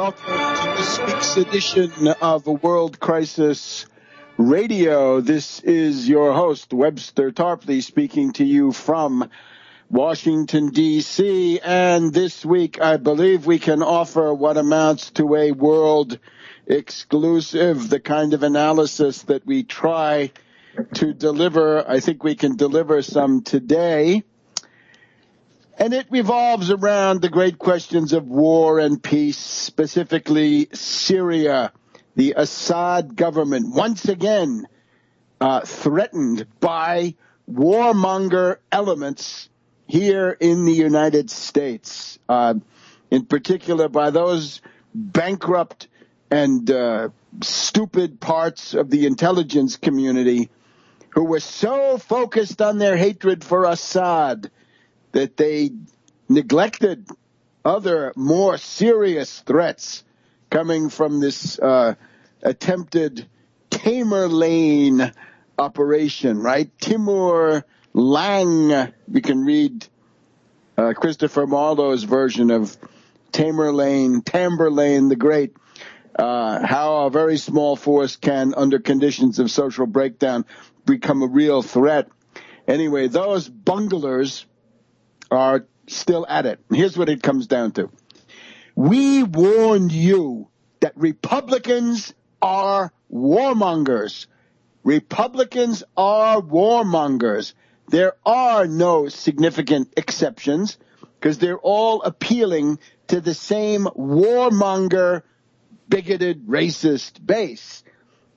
welcome to this week's edition of World Crisis Radio. This is your host, Webster Tarpley, speaking to you from Washington, D.C. And this week, I believe we can offer what amounts to a world exclusive, the kind of analysis that we try to deliver. I think we can deliver some today. And it revolves around the great questions of war and peace, specifically Syria. The Assad government, once again, threatened by warmonger elements here in the United States, in particular by those bankrupt and stupid parts of the intelligence community who were so focused on their hatred for Assad that they neglected other more serious threats coming from this attempted Tamerlane operation, right? Timur Lang. You can read Christopher Marlowe's version of Tamerlane the Great, how a very small force can, under conditions of social breakdown, become a real threat. Anyway, those bunglers are still at it. And here's what it comes down to. We warned you that Republicans are warmongers. Republicans are warmongers. There are no significant exceptions because they're all appealing to the same warmonger, bigoted, racist base.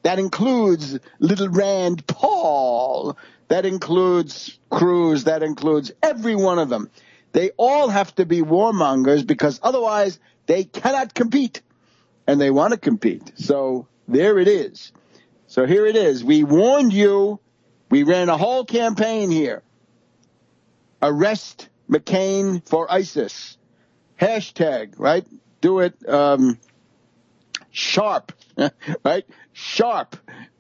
That includes Little Rand Paul. That includes Cruz. That includes every one of them. They all have to be warmongers because otherwise they cannot compete. And they want to compete. So there it is. So here it is. We warned you. We ran a whole campaign here. Arrest McCain for ISIS. Hashtag, right? Do it sharp, right? Sharp.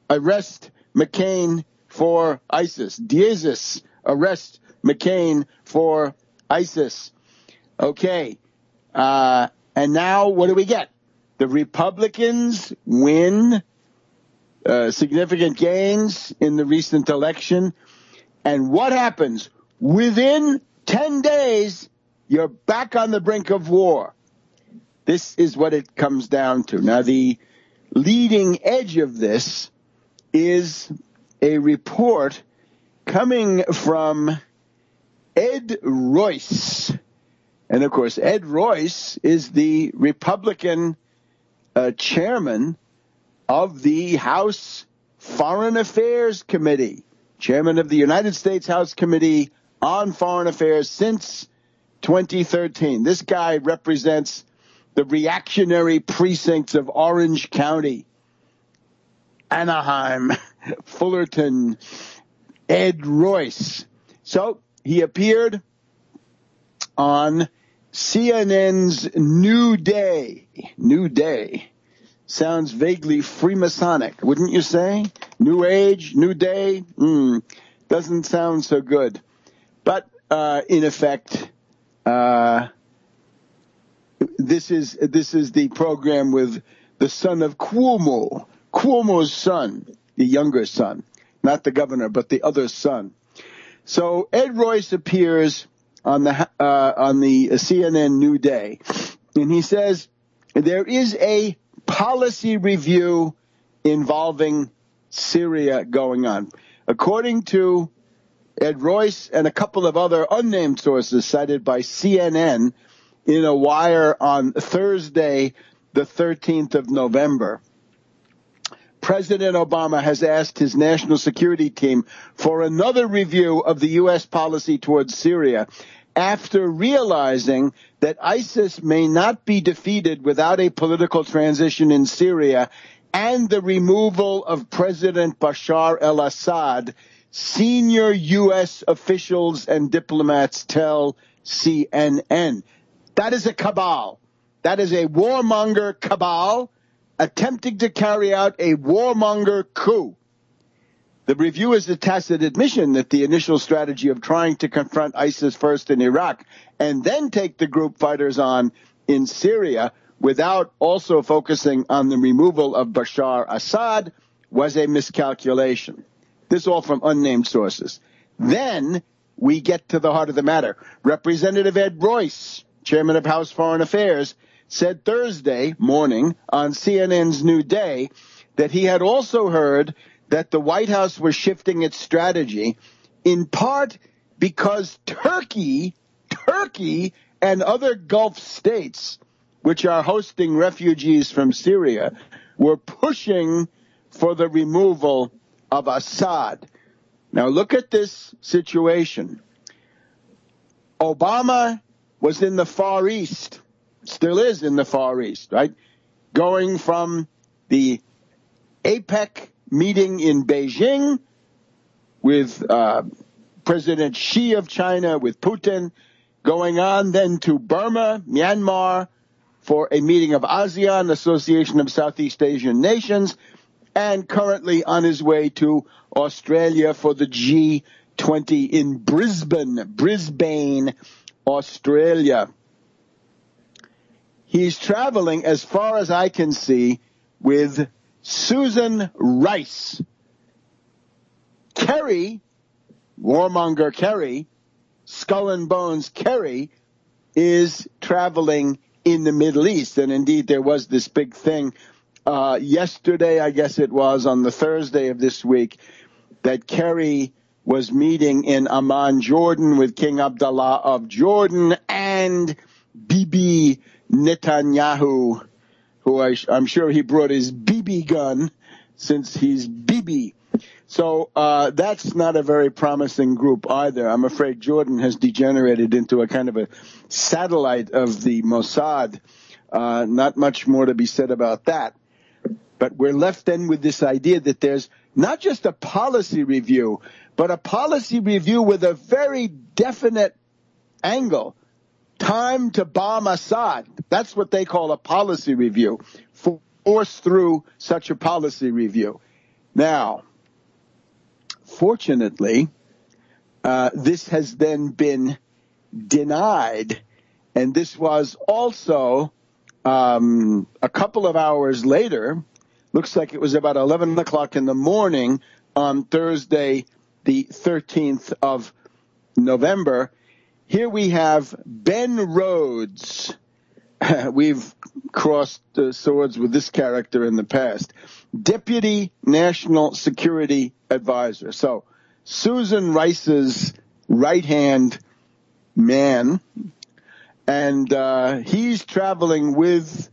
Arrest McCain for ISIS. Diesis. Arrest McCain for ISIS. Okay. And now what do we get? The Republicans win significant gains in the recent election. And what happens? Within 10 days, you're back on the brink of war. This is what it comes down to. Now, the leading edge of this is a report coming from Ed Royce. And, of course, Ed Royce is the Republican chairman of the House Foreign Affairs Committee, chairman of the United States House Committee on Foreign Affairs since 2013. This guy represents the reactionary precincts of Orange County, Anaheim, Fullerton, Ed Royce. So he appeared on CNN's New Day. New Day. Sounds vaguely Freemasonic, wouldn't you say? New Age, New Day? Doesn't sound so good. But in effect, this is the program with the son of Cuomo. Cuomo's son, the younger son. Not the governor, but the other son. So Ed Royce appears on the CNN New Day, and he says there is a policy review involving Syria going on. According to Ed Royce and a couple of other unnamed sources cited by CNN in a wire on Thursday, the 13th of November, President Obama has asked his national security team for another review of the U.S. policy towards Syria after realizing that ISIS may not be defeated without a political transition in Syria and the removal of President Bashar al-Assad, senior U.S. officials and diplomats tell CNN. That is a cabal. That is a warmonger cabal attempting to carry out a warmonger coup. The review is a tacit admission that the initial strategy of trying to confront ISIS first in Iraq and then take the group fighters on in Syria without also focusing on the removal of Bashar Assad was a miscalculation. This all from unnamed sources. Then we get to the heart of the matter. Representative Ed Royce, chairman of House Foreign Affairs, said Thursday morning on CNN's New Day that he had also heard that the White House was shifting its strategy in part because Turkey and other Gulf states, which are hosting refugees from Syria, were pushing for the removal of Assad. Now look at this situation. Obama was in the Far East, still is in the Far East, right? Going from the APEC meeting in Beijing with President Xi of China, with Putin, going on then to Burma, Myanmar, for a meeting of ASEAN, Association of Southeast Asian Nations, and currently on his way to Australia for the G20 in Brisbane, Australia. He's traveling, as far as I can see, with Susan Rice. Kerry, warmonger Kerry, skull and bones Kerry, is traveling in the Middle East. And indeed, there was this big thing yesterday, I guess it was, on the Thursday of this week, that Kerry was meeting in Amman, Jordan, with King Abdullah of Jordan and Bibi Netanyahu, who I'm sure he brought his BB gun since he's Bibi. So that's not a very promising group either. I'm afraid Jordan has degenerated into a kind of a satellite of the Mossad. Not much more to be said about that. But we're left then with this idea that there's not just a policy review, but a policy review with a very definite angle. Time to bomb Assad. That's what they call a policy review. Force through such a policy review. Now, fortunately, this has then been denied. And this was also a couple of hours later. Looks like it was about 11 o'clock in the morning on Thursday, the 13th of November. Here we have Ben Rhodes. We've crossed swords with this character in the past. Deputy National Security Advisor. So Susan Rice's right-hand man. And he's traveling with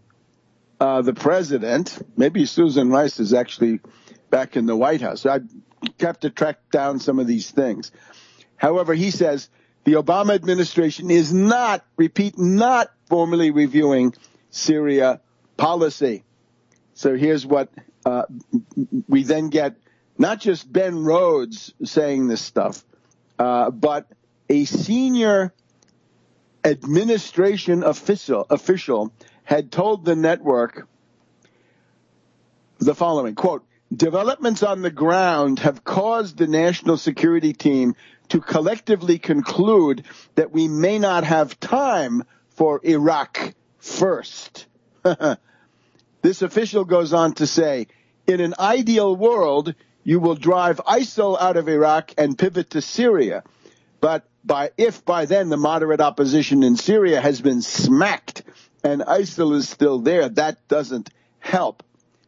the president. Maybe Susan Rice is actually back in the White House. I have to track down some of these things. However, he says the Obama administration is not formally reviewing Syria policy. So here's what we then get, not just Ben Rhodes saying this stuff, but a senior administration official had told the network the following, quote, developments on the ground have caused the national security team to collectively conclude that we may not have time for Iraq first. This official goes on to say, in an ideal world, you will drive ISIL out of Iraq and pivot to Syria. But if by then the moderate opposition in Syria has been smacked and ISIL is still there, that doesn't help.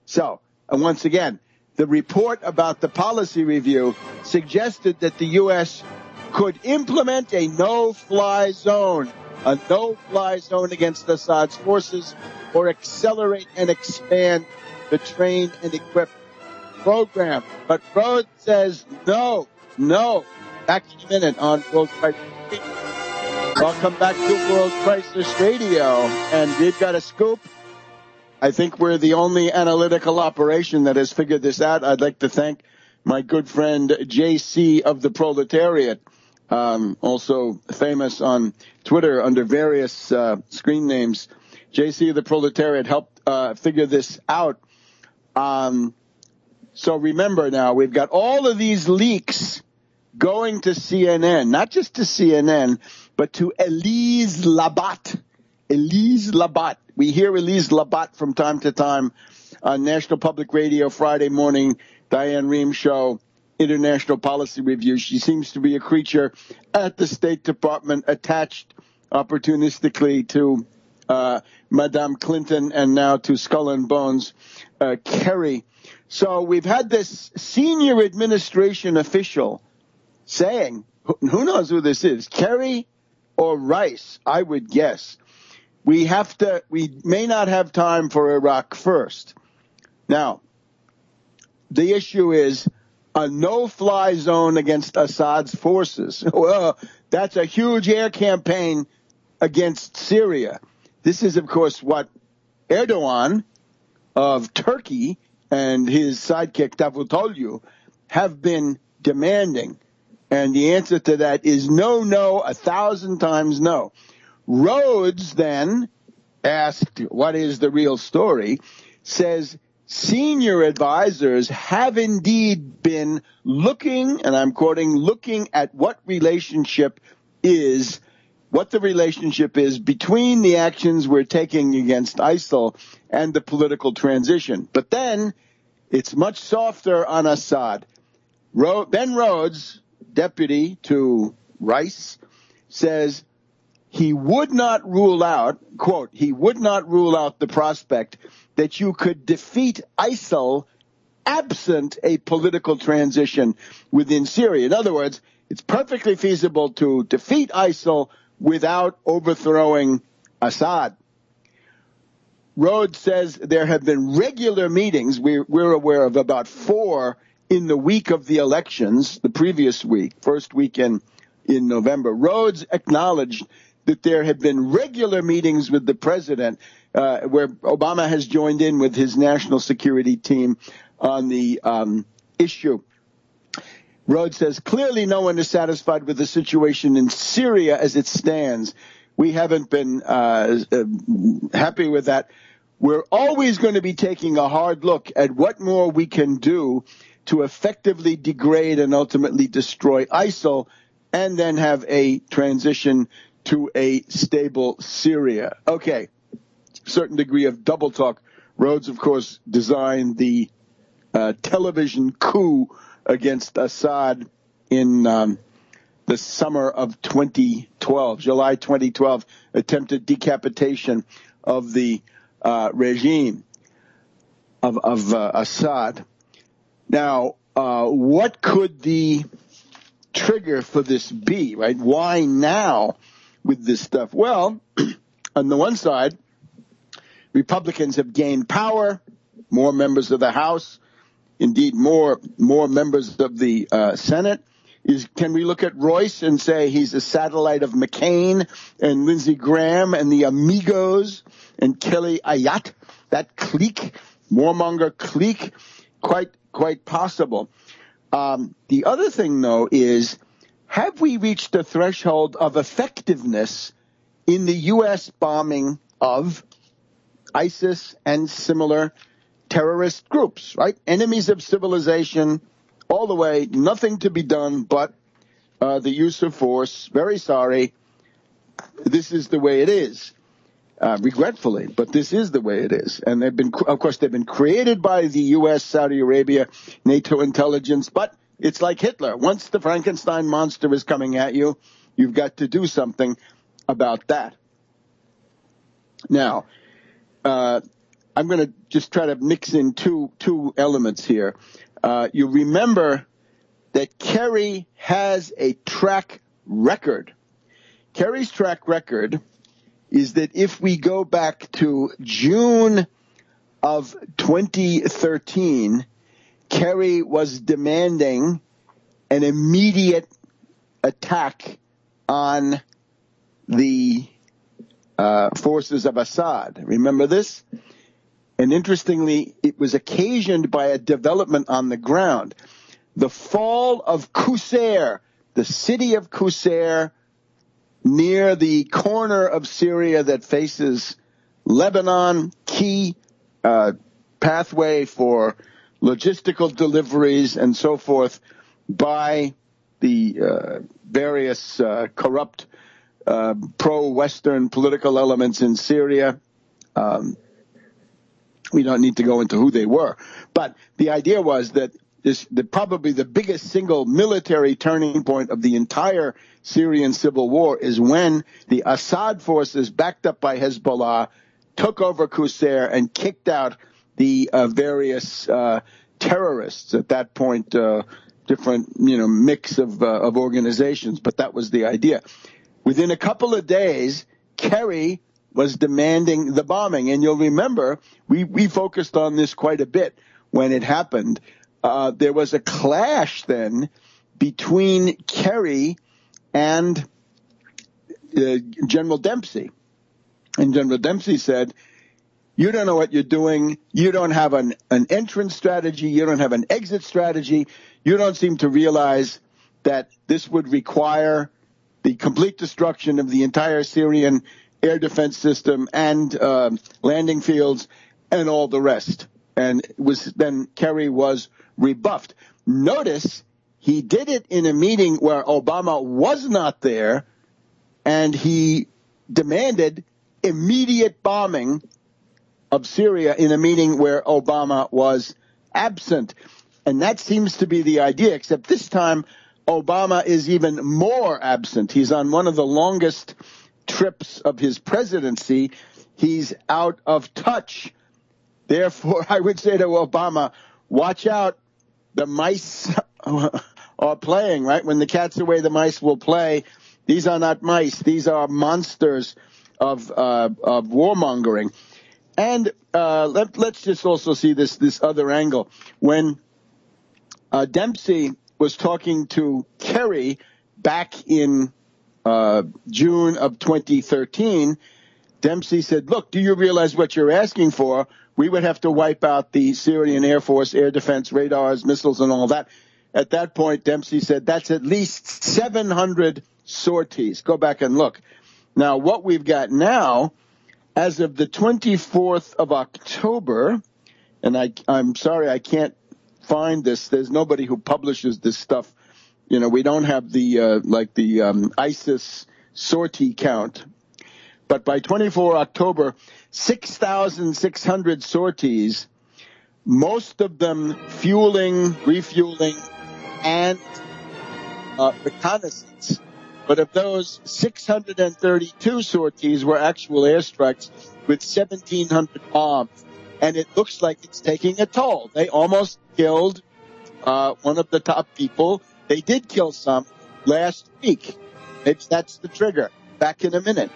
So, and once again, the report about the policy review suggested that the U.S. could implement a no-fly zone against Assad's forces, or accelerate and expand the train and equip program. But Rhodes says no. Back in a minute on World Crisis Radio. Welcome back to World Crisis Radio. And we've got a scoop. I think we're the only analytical operation that has figured this out. I'd like to thank my good friend JC of the Proletariat, also famous on Twitter under various screen names. JC of the Proletariat helped figure this out. So remember now, we've got all of these leaks going to CNN, not just to CNN, but to Elise Labat. Elise Labat. We hear Elise Labat from time to time on National Public Radio, Friday morning, Diane Rehm Show, International Policy Review. She seems to be a creature at the State Department attached opportunistically to Madame Clinton and now to Skull and Bones Kerry. So we've had this senior administration official saying, who knows who this is, Kerry or Royce, I would guess. We may not have time for Iraq first. Now, the issue is a no-fly zone against Assad's forces. Well, that's a huge air campaign against Syria. This is, of course, what Erdogan of Turkey and his sidekick Davutoglu have been demanding. And the answer to that is no, 1,000 times no. Rhodes then, asked what is the real story, says senior advisors have indeed been looking, and I'm quoting, looking at what the relationship is between the actions we're taking against ISIL and the political transition. But then it's much softer on Assad. Ben Rhodes, deputy to Royce, says he would not rule out, quote, he would not rule out the prospect that you could defeat ISIL absent a political transition within Syria. In other words, it's perfectly feasible to defeat ISIL without overthrowing Assad. Rhodes says there have been regular meetings. We're aware of about 4 in the week of the elections, the previous week, first weekend in November. Rhodes acknowledged that there have been regular meetings with the president where Obama has joined in with his national security team on the issue. Rhodes says, clearly no one is satisfied with the situation in Syria as it stands. We haven't been happy with that. We're always going to be taking a hard look at what more we can do to effectively degrade and ultimately destroy ISIL and then have a transition to a stable Syria. Okay, certain degree of double talk. Rhodes, of course, designed the television coup against Assad in the summer of 2012, July 2012, attempted decapitation of the regime of Assad. Now, what could the trigger for this be, right? Why now with this stuff? Well, on the one side, Republicans have gained power, more members of the House, indeed more members of the Senate. Can we look at Royce and say he's a satellite of McCain and Lindsey Graham and the Amigos and Kelly Ayotte, that clique, warmonger clique? Quite possible. The other thing, though, is have we reached a threshold of effectiveness in the U.S. bombing of ISIS and similar terrorist groups, right? Enemies of civilization, all the way, nothing to be done but the use of force. Very sorry. This is the way it is. Regretfully, but this is the way it is. And they've been created by the U.S., Saudi Arabia, NATO intelligence, but it's like Hitler. Once the Frankenstein monster is coming at you, you've got to do something about that. Now, I'm going to just try to mix in two elements here. You remember that Kerry has a track record. Kerry's track record is that if we go back to June of 2013, Kerry was demanding an immediate attack on the forces of Assad. Remember this? And interestingly, it was occasioned by a development on the ground. The fall of Qusair, the city of Qusair, near the corner of Syria that faces Lebanon, key pathway for logistical deliveries and so forth by the various corrupt pro-Western political elements in Syria. We don't need to go into who they were. But the idea was that probably the biggest single military turning point of the entire Syrian civil war is when the Assad forces, backed up by Hezbollah, took over Qusair and kicked out the various terrorists at that point, different mix of organizations. But that was the idea. Within a couple of days, Kerry was demanding the bombing. And you'll remember, we focused on this quite a bit when it happened. There was a clash then between Kerry and General Dempsey. And General Dempsey said, you don't know what you're doing. You don't have an entrance strategy. You don't have an exit strategy. You don't seem to realize that this would require the complete destruction of the entire Syrian air defense system and landing fields and all the rest. And then Kerry was rebuffed. Notice he did it in a meeting where Obama was not there, and he demanded immediate bombing of Syria in a meeting where Obama was absent. And that seems to be the idea, except this time Obama is even more absent. He's on one of the longest trips of his presidency. He's out of touch. Therefore, I would say to Obama, watch out. The mice are playing, right? When the cat's away, the mice will play. These are not mice. These are monsters of warmongering. And let's just also see this other angle. When Dempsey was talking to Kerry back in June of 2013, Dempsey said, look, do you realize what you're asking for? We would have to wipe out the Syrian Air Force, air defense, radars, missiles, and all that. At that point, Dempsey said, that's at least 700 sorties. Go back and look. Now, what we've got now, as of the 24th of October, and I'm sorry I can't find this. There's nobody who publishes this stuff. We don't have the ISIS sortie count. But by 24 October, 6,600 sorties, most of them fueling, refueling, and reconnaissance. But of those, 632 sorties were actual airstrikes with 1,700 bombs. And it looks like it's taking a toll. They almost killed one of the top people. They did kill some last week. Maybe that's the trigger. Back in a minute.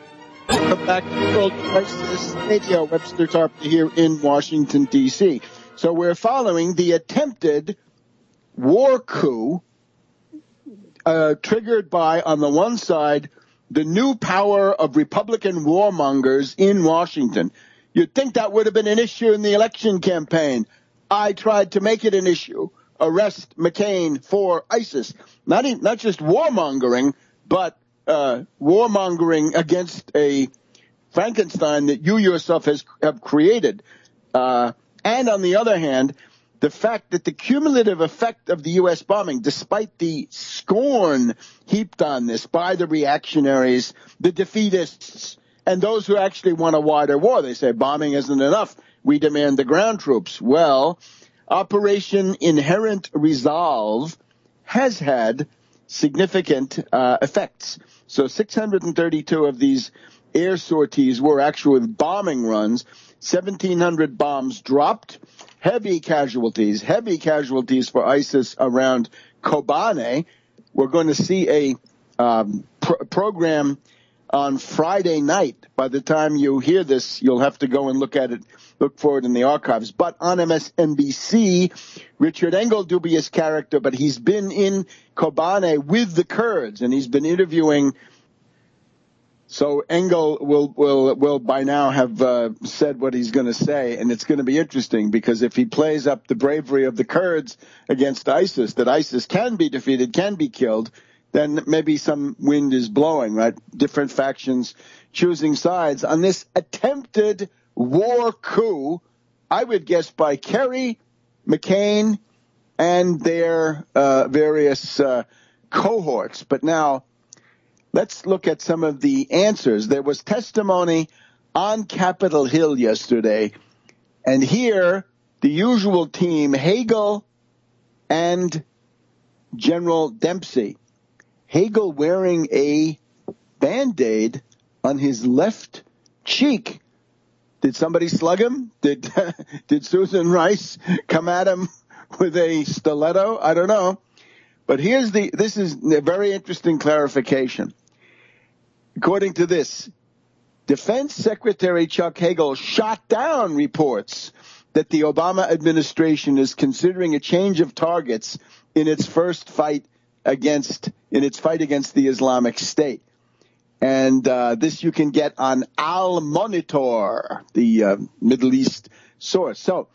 Welcome back to World Crisis Radio. Webster Tarpley here in Washington, D.C. So we're following the attempted war coup triggered by, on the one side, the new power of Republican warmongers in Washington. You'd think that would have been an issue in the election campaign. I tried to make it an issue. Arrest McCain for ISIS. Not just warmongering, but warmongering against a Frankenstein that you yourself have created. And on the other hand, the fact that the cumulative effect of the U.S. bombing, despite the scorn heaped on this by the reactionaries, the defeatists, and those who actually want a wider war, they say bombing isn't enough. We demand the ground troops. Well, Operation Inherent Resolve has had significant effects. So 632 of these air sorties were actual bombing runs. 1,700 bombs dropped. Heavy casualties for ISIS around Kobane. We're going to see a program on Friday night. By the time you hear this, you'll have to go and look for it in the archives. But on MSNBC, Richard Engel, dubious character, but he's been in Kobane with the Kurds, and he's been interviewing. So Engel will by now have said what he's going to say, and it's going to be interesting because if he plays up the bravery of the Kurds against ISIS, that ISIS can be defeated, can be killed, then maybe some wind is blowing, right? Different factions choosing sides on this attempted war coup, I would guess by Kerry, McCain, and their various cohorts. But now, let's look at some of the answers. There was testimony on Capitol Hill yesterday, and here the usual team, Hagel and General Dempsey. Hagel wearing a Band-Aid on his left cheek. Did somebody slug him? Did Susan Rice come at him with a stiletto? I don't know. But this is a very interesting clarification. According to this, Defense Secretary Chuck Hagel shot down reports that the Obama administration is considering a change of targets in its fight against the Islamic State. And this you can get on Al Monitor, the Middle East source. So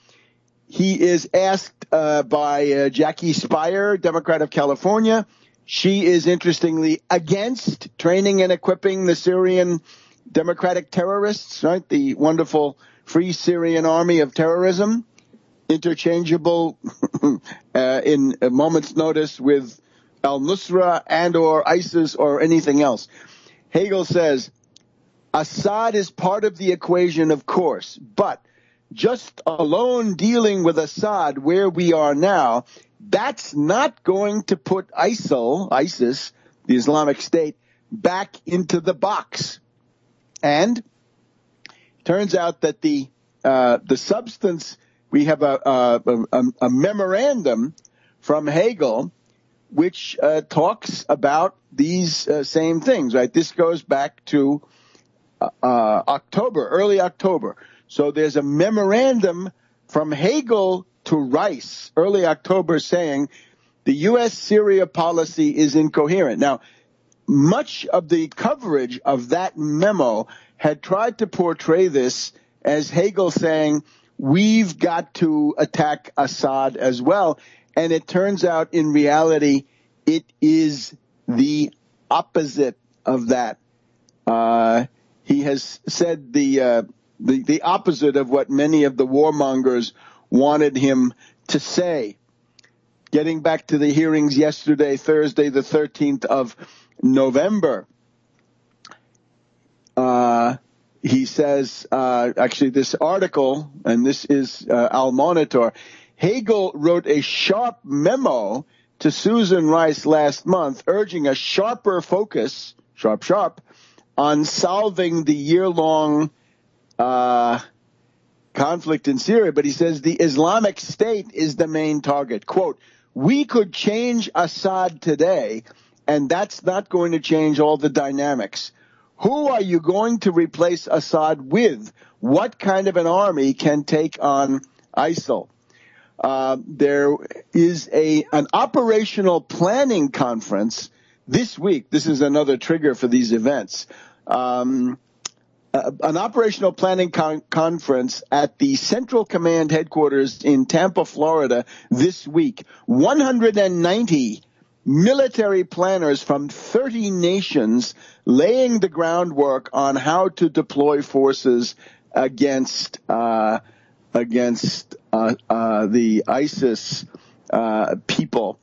he is asked by Jackie Speier, Democrat of California. She is interestingly against training and equipping the Syrian democratic terrorists, right? The wonderful Free Syrian Army of Terrorism, interchangeable in a moment's notice with al-Nusra and or ISIS or anything else. Hagel says, Assad is part of the equation, of course, but just alone dealing with Assad where we are now, that's not going to put ISIS, the Islamic State, back into the box. And turns out that the substance, we have a memorandum from Hagel which talks about these same things, right? This goes back to early October. So there's a memorandum from Hagel to Rice, early October, saying the U.S.-Syria policy is incoherent. Now, much of the coverage of that memo had tried to portray this as Hagel saying, we've got to attack Assad as well. And it turns out in reality, it is the opposite of that. He has said the opposite of what many of the warmongers wanted him to say. Getting back to the hearings yesterday, Thursday, the 13th of November, he says, actually this article, and this is Al Monitor, Hagel wrote a sharp memo to Susan Rice last month urging a sharper focus, sharp, on solving the year-long conflict in Syria. But he says the Islamic State is the main target. Quote, we could change Assad today, and that's not going to change all the dynamics. Who are you going to replace Assad with? What kind of an army can take on ISIL? There is an operational planning conference this week. This is another trigger for these events. An operational planning conference at the Central Command headquarters in Tampa, Florida this week. 190 military planners from 30 nations laying the groundwork on how to deploy forces against the ISIS people.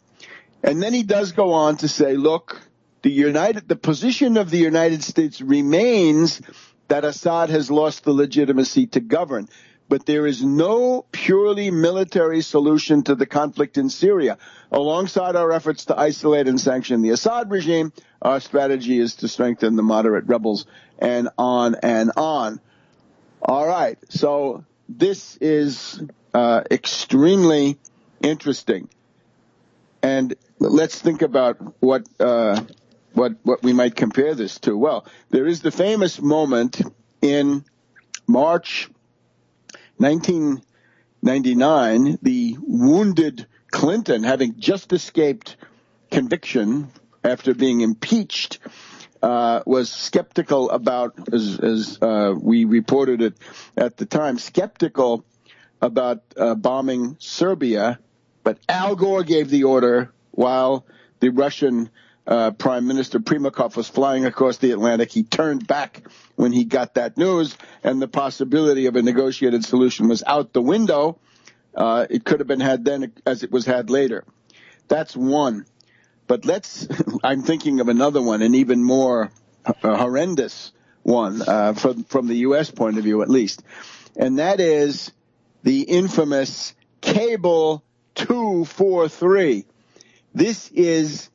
And then he does go on to say, look, the position of the United States remains that Assad has lost the legitimacy to govern. But there is no purely military solution to the conflict in Syria. Alongside our efforts to isolate and sanction the Assad regime, our strategy is to strengthen the moderate rebels, and on and on. All right, so this is extremely interesting. And let's think about what we might compare this to. Well, there is the famous moment in March 1999, the wounded Clinton, having just escaped conviction after being impeached, was skeptical about, as we reported it at the time, skeptical about bombing Serbia. But Al Gore gave the order while the Russian Prime Minister Primakov was flying across the Atlantic. He turned back when he got that news, and the possibility of a negotiated solution was out the window. It could have been had then as it was had later. That's one. But I'm thinking of another one, an even more horrendous one from the U.S. point of view, at least. And that is the infamous Cable 243. This is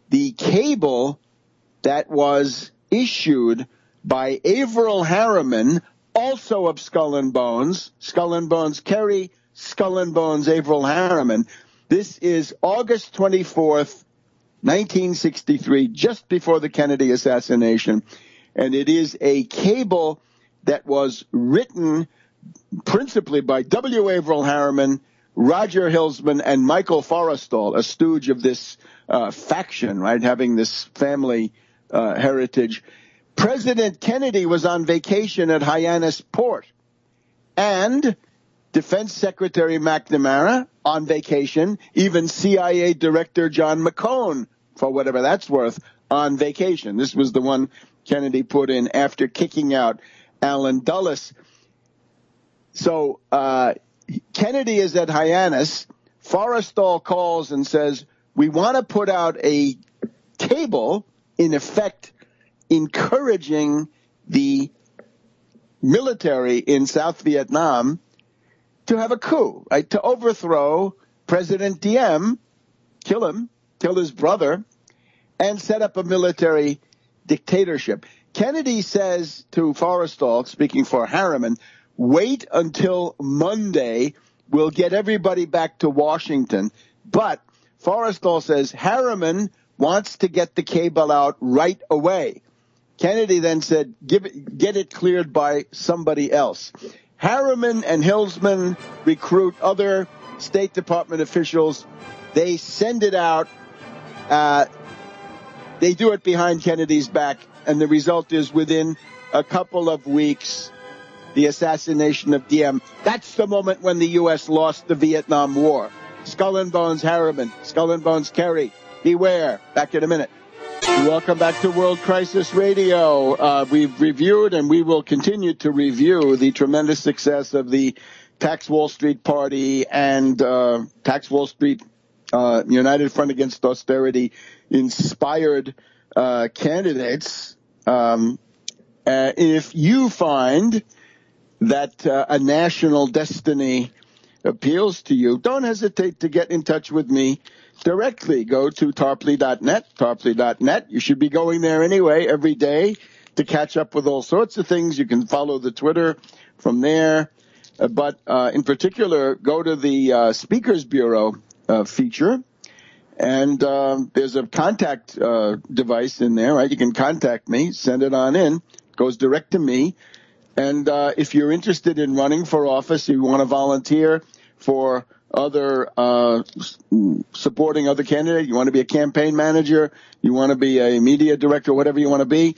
the cable that was issued by Averell Harriman, also of Skull and Bones Kerry, Skull and Bones Averell Harriman. This is August 24th, 1963, just before the Kennedy assassination. And it is a cable that was written principally by W. Averell Harriman, Roger Hilsman, and Michael Forrestal, a stooge of this faction, right, having this family heritage. President Kennedy was on vacation at Hyannis Port, and Defense Secretary McNamara on vacation, even CIA Director John McCone, for whatever that's worth, on vacation. This was the one Kennedy put in after kicking out Allen Dulles. So Kennedy is at Hyannis. Forrestal calls and says, we want to put out a cable, in effect, encouraging the military in South Vietnam to have a coup, right? To overthrow President Diem, kill him, kill his brother, and set up a military dictatorship. Kennedy says to Forrestal, speaking for Harriman, wait until Monday. We'll get everybody back to Washington. But Forrestal says Harriman wants to get the cable out right away. Kennedy then said, get it cleared by somebody else. Harriman and Hilsman recruit other State Department officials. They send it out. They do it behind Kennedy's back, and the result is within a couple of weeks, the assassination of Diem. That's the moment when the U.S. lost the Vietnam War. Skull and Bones Harriman, Skull and Bones Kerry. Beware. Back in a minute. Welcome back to World Crisis Radio. We've reviewed and we will continue to review the tremendous success of the Tax Wall Street Party and Tax Wall Street United Front Against Austerity inspired candidates. If you find that a national destiny appeals to you, don't hesitate to get in touch with me directly. Go to tarpley.net. You should be going there anyway every day to catch up with all sorts of things. You can follow the Twitter from there. But in particular, go to the Speakers Bureau feature. And there's a contact device in there, right? You can contact me, send it on in. It goes direct to me. And if you're interested in running for office, you want to volunteer for other supporting other candidates, you want to be a campaign manager, you want to be a media director, whatever you want to be,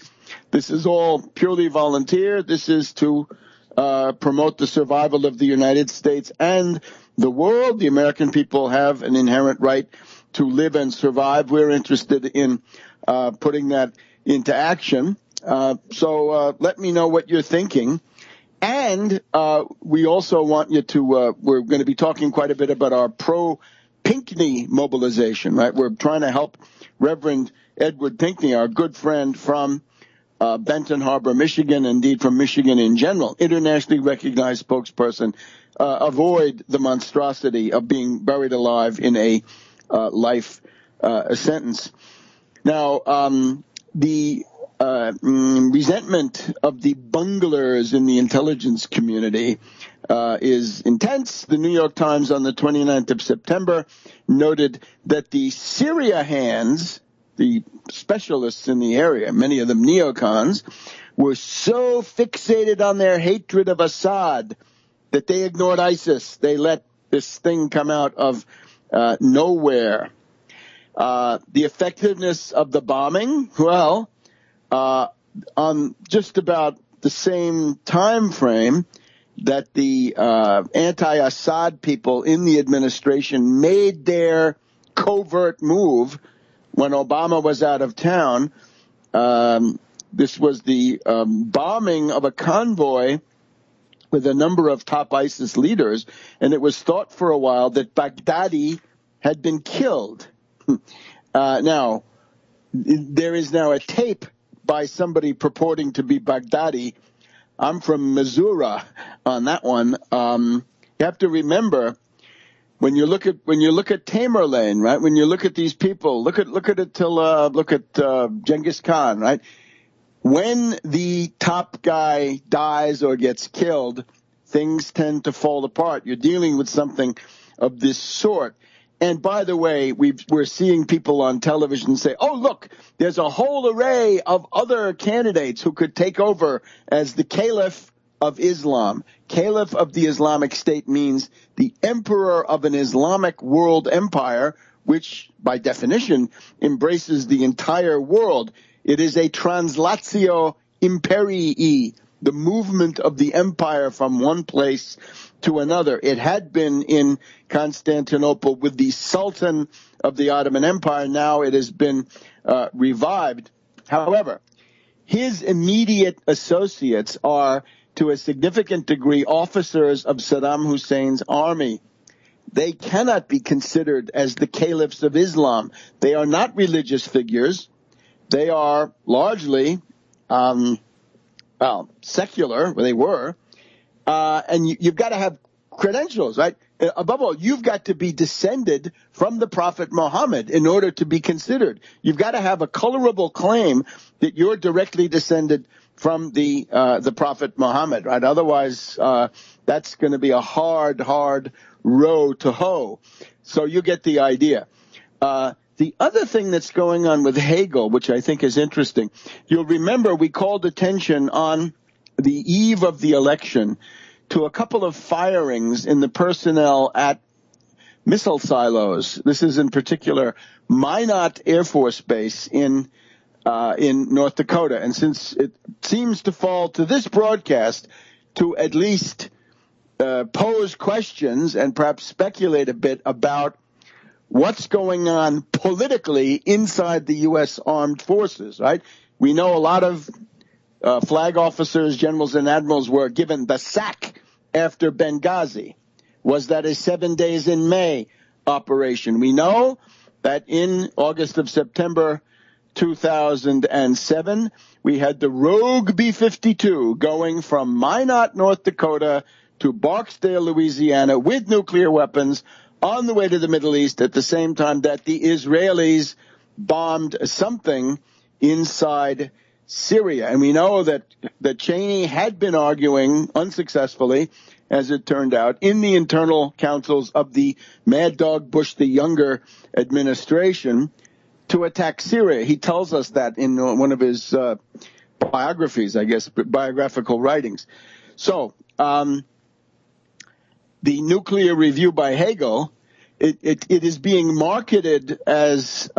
this is all purely volunteer. This is to promote the survival of the United States and the world. The American people have an inherent right to live and survive. We're interested in putting that into action. So let me know what you're thinking. And we also want you to, we're going to be talking quite a bit about our pro-Pinckney mobilization, right? We're trying to help Reverend Edward Pinckney, our good friend from Benton Harbor, Michigan, indeed from Michigan in general, internationally recognized spokesperson, avoid the monstrosity of being buried alive in a life sentence. Now, the resentment of the bunglers in the intelligence community is intense. The New York Times on the 29th of September noted that the Syria hands, the specialists in the area, many of them neocons, were so fixated on their hatred of Assad that they ignored ISIS. They let this thing come out of nowhere. The effectiveness of the bombing, well, on just about the same time frame that the anti-Assad people in the administration made their covert move when Obama was out of town. This was the bombing of a convoy with a number of top ISIS leaders, and it was thought for a while that Baghdadi had been killed. Now, there is now a tape by somebody purporting to be Baghdadi. I'm from Missouri on that one. You have to remember when you look at Tamerlane, right? When you look at these people, look at Genghis Khan, right? When the top guy dies or gets killed, things tend to fall apart. You're dealing with something of this sort. And by the way, we're seeing people on television say, oh, look, there's a whole array of other candidates who could take over as the Caliph of Islam. Caliph of the Islamic State means the emperor of an Islamic world empire, which by definition embraces the entire world. It is a translatio imperii, the movement of the empire from one place to another. It had been in Constantinople with the Sultan of the Ottoman Empire. Now it has been revived. However, his immediate associates are, to a significant degree, officers of Saddam Hussein's army. They cannot be considered as the caliphs of Islam. They are not religious figures. They are largely, secular. They were. And you've got to have credentials, right? Above all, you've got to be descended from the Prophet Muhammad in order to be considered. You've got to have a colorable claim that you're directly descended from the Prophet Muhammad, right? Otherwise, that's going to be a hard row to hoe. So you get the idea. The other thing that's going on with Hagel, which I think is interesting, you'll remember we called attention on the eve of the election to a couple of firings in the personnel at missile silos. This is in particular Minot Air Force Base in North Dakota. And since it seems to fall to this broadcast to at least pose questions and perhaps speculate a bit about what's going on politically inside the U.S. armed forces, right? We know a lot of flag officers, generals, and admirals were given the sack after Benghazi. Was that a 7 days in May operation? We know that in August of September 2007, we had the rogue B-52 going from Minot, North Dakota to Barksdale, Louisiana with nuclear weapons on the way to the Middle East at the same time that the Israelis bombed something inside Syria. And we know that Cheney had been arguing unsuccessfully, as it turned out, in the internal councils of the Mad Dog Bush the Younger administration to attack Syria. He tells us that in one of his biographies, I guess, biographical writings. So the nuclear review by Hagel, it is being marketed as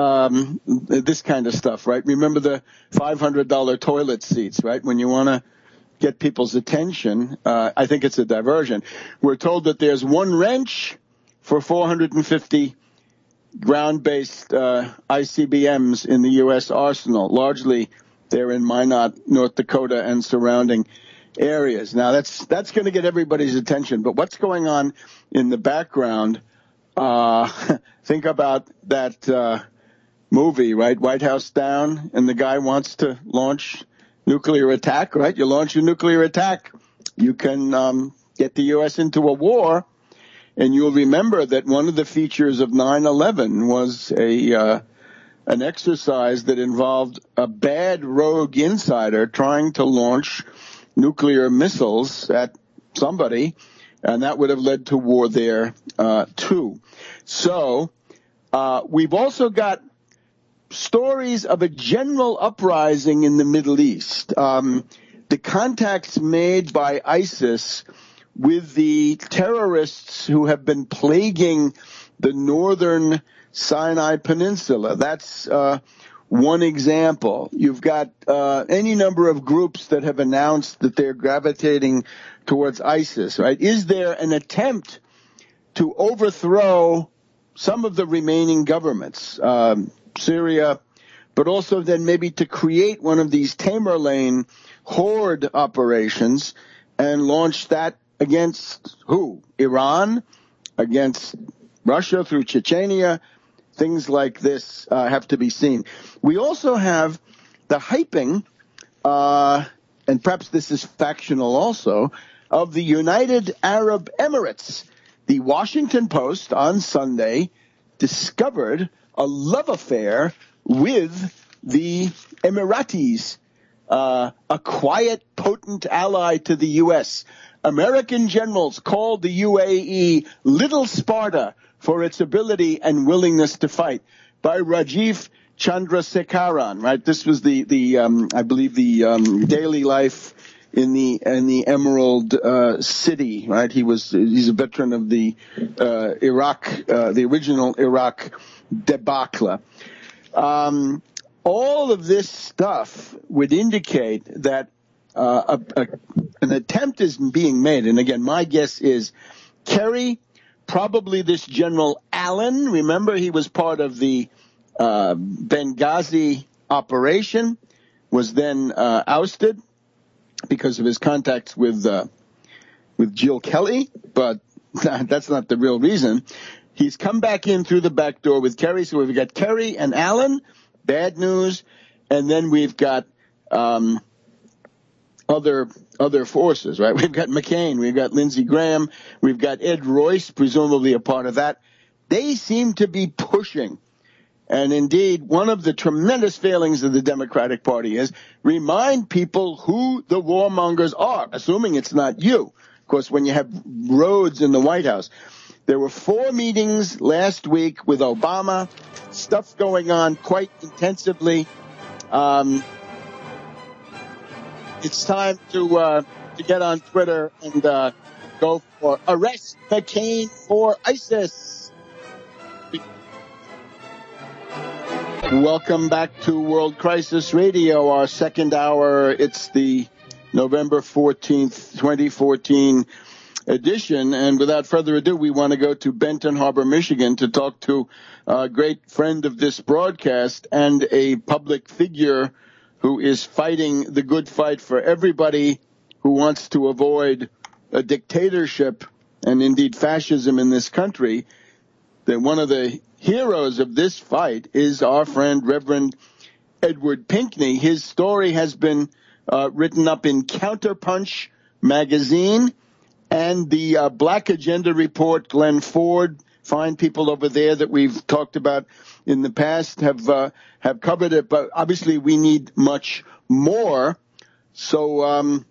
this kind of stuff, right? Remember the $500 toilet seats, right? When you want to get people's attention, I think it's a diversion. We're told that there's one wrench for 450 ground-based ICBMs in the U.S. arsenal. Largely, they're in Minot, North Dakota, and surrounding areas. Now, that's going to get everybody's attention. But what's going on in the background? Think about that movie, right? White House Down, and the guy wants to launch nuclear attack, right? You launch a nuclear attack, you can get the U.S. into a war, and you'll remember that one of the features of 9/11 was an exercise that involved a bad rogue insider trying to launch nuclear missiles at somebody, and that would have led to war there too. So we've also got stories of a general uprising in the Middle East. The contacts made by ISIS with the terrorists who have been plaguing the northern Sinai Peninsula. That's one example. You've got any number of groups that have announced that they're gravitating towards ISIS, right? Is there an attempt to overthrow some of the remaining governments, Syria, but also then maybe to create one of these Tamerlane horde operations and launch that against who? Iran, against Russia through Chechnya, things like this have to be seen. We also have the hyping, and perhaps this is factional also, of the United Arab Emirates. The Washington Post on Sunday discovered a love affair with the Emiratis, a quiet, potent ally to the U.S. American generals called the UAE Little Sparta for its ability and willingness to fight. By Rajiv Chandrasekaran, right? This was I believe the daily life in the Emerald City, right? He's a veteran of the Iraq, the original Iraq debacle. All of this stuff would indicate that an attempt is being made. And again, my guess is Kerry, probably this General Allen. Remember, he was part of the Benghazi operation, was then ousted because of his contacts with Jill Kelly, but that's not the real reason. He's come back in through the back door with Kerry, so we've got Kerry and Allen, bad news, and then we've got other forces, right? We've got McCain, we've got Lindsey Graham, we've got Ed Royce, presumably a part of that. They seem to be pushing. And indeed, one of the tremendous failings of the Democratic Party is remind people who the warmongers are, assuming it's not you. Of course, when you have Rhodes in the White House. There were 4 meetings last week with Obama, stuff going on quite intensively. It's time to get on Twitter and go for arrest McCain for ISIS. Welcome back to World Crisis Radio, our second hour. It's the November 14th, 2014 edition. And without further ado, we want to go to Benton Harbor, Michigan to talk to a great friend of this broadcast and a public figure who is fighting the good fight for everybody who wants to avoid a dictatorship and indeed fascism in this country. That one of the heroes of this fight is our friend Reverend Edward Pinkney. His story has been written up in Counterpunch magazine and the Black Agenda Report. Glenn Ford, fine people over there that we've talked about in the past have covered it, but obviously we need much more. So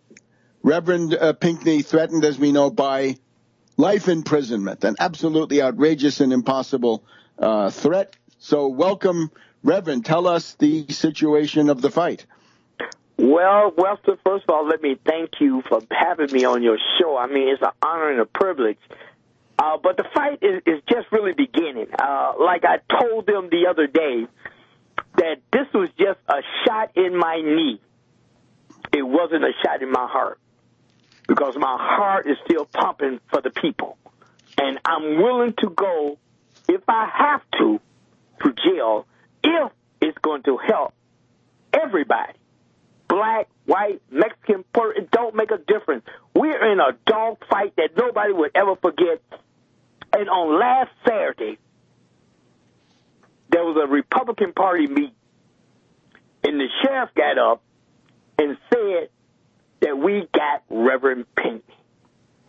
Reverend Pinkney threatened, as we know, by life imprisonment, an absolutely outrageous and impossible threat. So welcome, Reverend. Tell us the situation of the fight. Well, Webster, first of all, let me thank you for having me on your show. I mean, it's an honor and a privilege. But the fight is just really beginning. Like I told them the other day, that this was just a shot in my knee. It wasn't a shot in my heart, because my heart is still pumping for the people. And I'm willing to go, if I have to jail, if it's going to help everybody. Black, white, Mexican, Puerto, it don't make a difference. We're in a dog fight that nobody would ever forget. And on last Saturday, there was a Republican Party meeting, and the sheriff got up and said that we got Reverend Pinkney.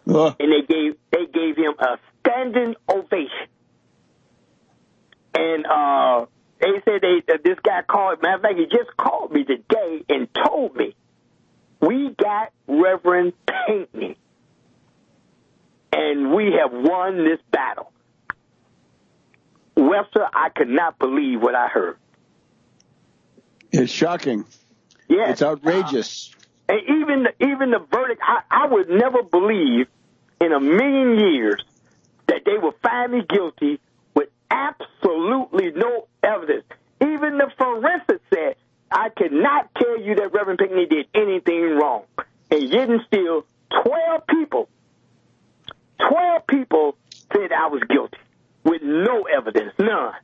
And they gave him a standing ovation. And they said this guy called, matter of fact, he just called me today and told me, we got Reverend Pinkney, and we have won this battle. Webster, I could not believe what I heard. It's shocking. Yes. It's outrageous. And even the verdict, I would never believe in a million years that they would find me guilty with absolutely no evidence. Even the forensics said, I cannot tell you that Reverend Pinkney did anything wrong. And yet and still, 12 people said I was guilty with no evidence, none.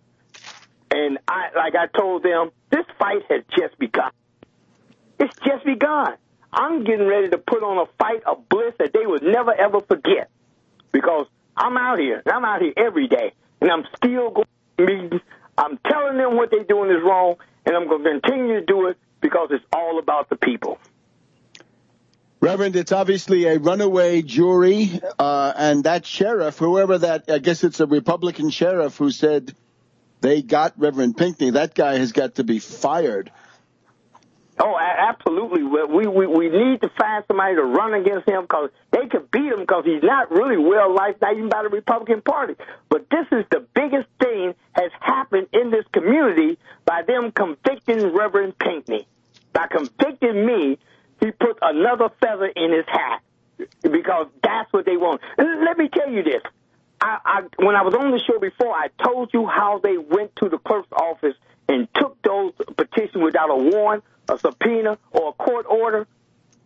And I told them, this fight has just begun. It's just begun. I'm getting ready to put on a fight of bliss that they would never, ever forget, because I'm out here, and I'm out here every day, and I'm still going to meetings. I'm telling them what they're doing is wrong, and I'm going to continue to do it because it's all about the people. Reverend, it's obviously a runaway jury, and that sheriff, whoever that, I guess it's a Republican sheriff who said they got Reverend Pinckney, that guy has got to be fired. Oh, absolutely. We need to find somebody to run against him because they could beat him because he's not really well liked, not even by the Republican Party. But this is the biggest thing has happened in this community by them convicting Reverend Pinckney. By convicting me, he put another feather in his hat because that's what they want. And let me tell you this. When I was on the show before, I told you how they went to the clerk's office and took those petitions without a warrant, a subpoena, or a court order.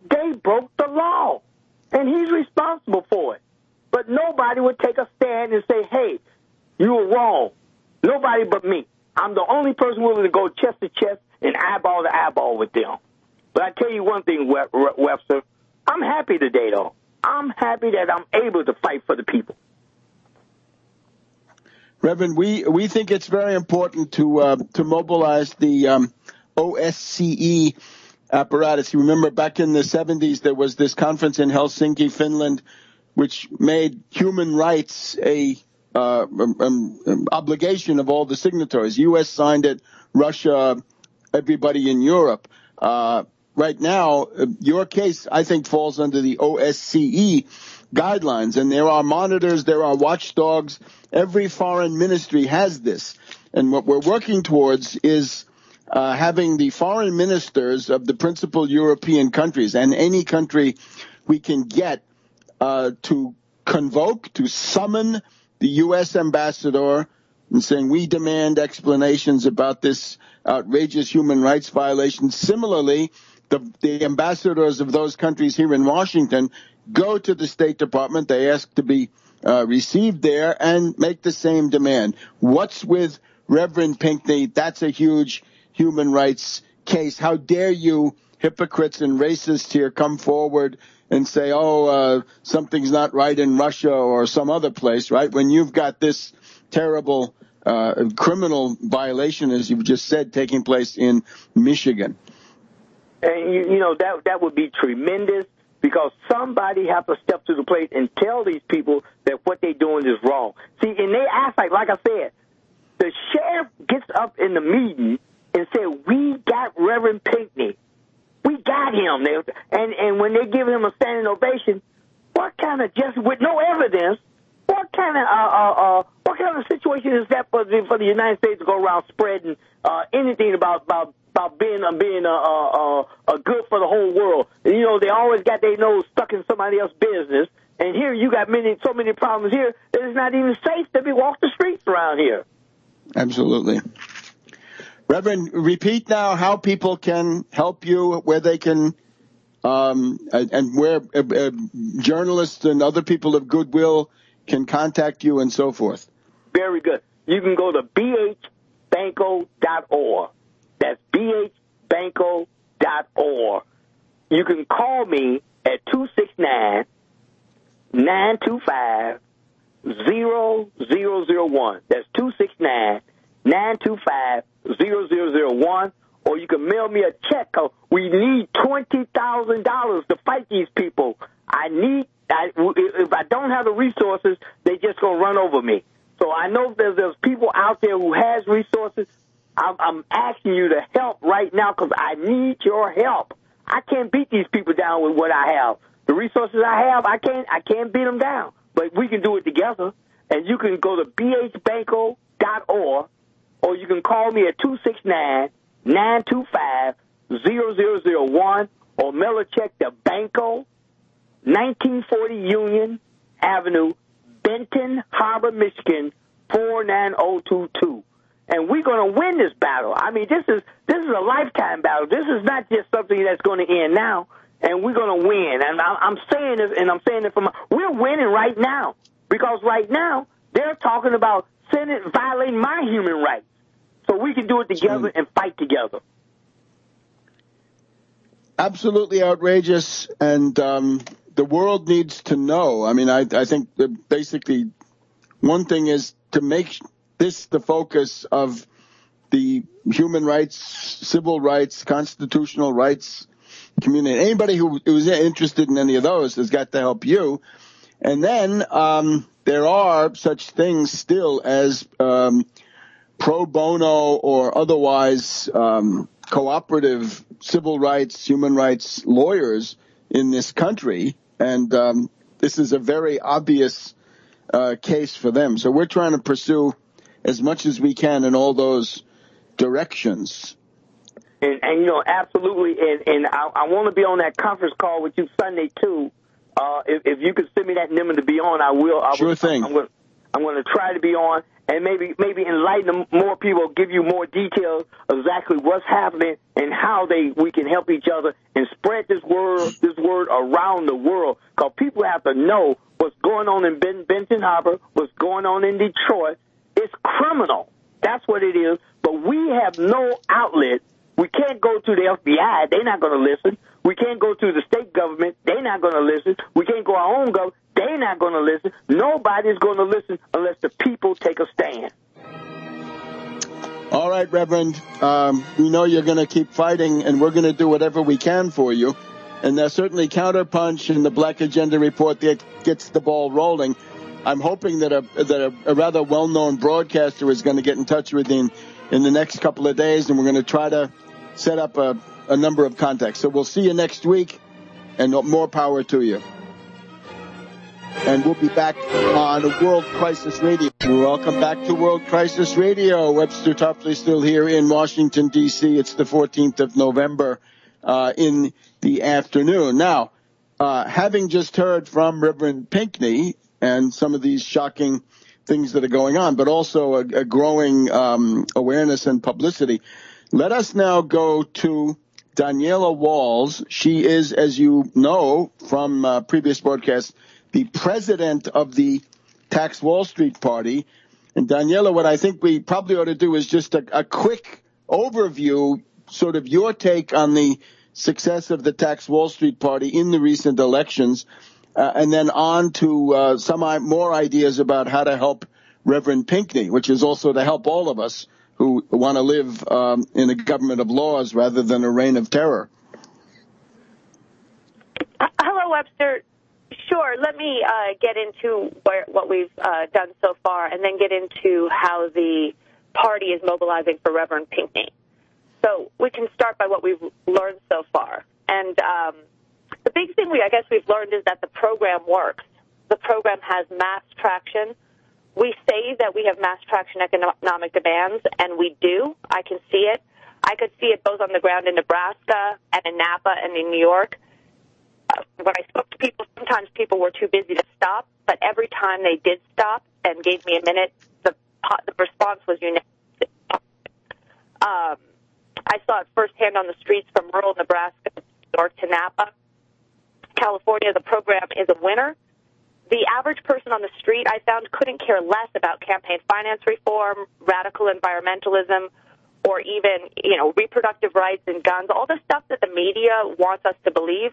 They broke the law, and he's responsible for it. But nobody would take a stand and say, hey, you were wrong. Nobody but me. I'm the only person willing to go chest to chest and eyeball to eyeball with them. But I tell you one thing, Webster, I'm happy today, though. I'm happy that I'm able to fight for the people. Reverend, we think it's very important to mobilize the OSCE apparatus. You remember back in the 70s there was this conference in Helsinki, Finland, which made human rights a obligation of all the signatories. U.S. signed it, Russia, everybody in Europe. Right now, your case, I think, falls under the OSCE guidelines, and there are monitors, there are watchdogs. Every foreign ministry has this, and what we're working towards is having the foreign ministers of the principal European countries and any country we can get to convoke, to summon the U.S. ambassador and saying we demand explanations about this outrageous human rights violation. Similarly, the ambassadors of those countries here in Washington go to the State Department. They ask to be received there and make the same demand. What's with Reverend Pinckney? That's a huge human rights case. How dare you, hypocrites and racists here, come forward and say, something's not right in Russia or some other place, right? When you've got this terrible criminal violation, as you've just said, taking place in Michigan. And, you know, that would be tremendous because somebody has to step to the plate and tell these people that what they're doing is wrong. See, and they act like I said, the sheriff gets up in the meeting and said, we got Reverend Pinckney. We got him. And when they give him a standing ovation, what kind of just with no evidence, what kind of situation is that for the United States to go around spreading anything about being a good for the whole world? You know, they always got their nose stuck in somebody else's business. And here you got so many problems here that it's not even safe to be walk the streets around here. Absolutely. Reverend, repeat now how people can help you, where they can, and where journalists and other people of goodwill can contact you and so forth. Very good. You can go to bhbanco.org. That's bhbanco.org. You can call me at 269-925-0001. That's 269-925-0001. Or you can mail me a check. Cause we need $20,000 to fight these people. If I don't have the resources, they just gonna run over me. So I know there's people out there who has resources. I'm asking you to help right now because I need your help. I can't beat these people down with what I have. The resources I have, I can't beat them down. But we can do it together. And you can go to bhbanco.org, or you can call me at 269-925-0001, or mail a check to Banco, 1940 Union Avenue, Benton Harbor, Michigan, 49022. And we're going to win this battle. I mean, this is a lifetime battle. This is not just something that's going to end now, and we're going to win. And I'm saying this, and I'm saying it we're winning right now, because right now they're talking about Senate violating my human rights. So we can do it together and fight together. Absolutely outrageous, and the world needs to know. I mean, I think that basically one thing is to make this the focus of the human rights, civil rights, constitutional rights community. Anybody who is interested in any of those has got to help you. And then there are such things still as pro bono or otherwise cooperative civil rights, human rights lawyers in this country. And this is a very obvious case for them. So we're trying to pursue as much as we can in all those directions. And absolutely. And I want to be on that conference call with you Sunday, too. If you could send me that number to be on, I will. Sure thing. I'm going to try to be on and maybe enlighten more people, give you more details of exactly what's happening and how we can help each other and spread this word around the world. Because people have to know what's going on in Benton Harbor, what's going on in Detroit. It's criminal. That's what it is. But we have no outlet. We can't go to the FBI. They're not going to listen. We can't go to the state government. They're not going to listen. We can't go our own government. They're not going to listen. Nobody's going to listen unless the people take a stand. All right, Reverend. We know you're going to keep fighting, and we're going to do whatever we can for you. And there's certainly Counterpunch and the Black Agenda Report that gets the ball rolling. I'm hoping that a rather well-known broadcaster is going to get in touch with you in the next couple of days, and we're going to try to set up a number of contacts. So we'll see you next week, and more power to you. And we'll be back on World Crisis Radio. Welcome back to World Crisis Radio. Webster Tarpley still here in Washington, D.C. It's the 14th of November in the afternoon. Now, having just heard from Reverend Pinckney and some of these shocking things that are going on, but also a growing awareness and publicity, let us now go to Daniela Walls. She is, as you know from previous broadcasts, the president of the Tax Wall Street Party. And Daniela, what I think we probably ought to do is just a quick overview, sort of your take on the success of the Tax Wall Street Party in the recent elections, and then on to some more ideas about how to help Reverend Pinckney, which is also to help all of us who want to live in a government of laws rather than a reign of terror. Hello, Webster. Sure. Let me get into what we've done so far and then get into how the party is mobilizing for Reverend Pinckney. So we can start by what we've learned so far. And the big thing I guess we've learned is that the program works. The program has mass traction. We say that we have mass traction economic demands, and we do. I can see it. I could see it both on the ground in Nebraska and in Napa and in New York. When I spoke to people, sometimes people were too busy to stop, but every time they did stop and gave me a minute, the response was unanimous. I saw it firsthand on the streets from rural Nebraska to New York to Napa. California, the program is a winner. The average person on the street, I found, couldn't care less about campaign finance reform, radical environmentalism, or even, reproductive rights and guns, all the stuff that the media wants us to believe.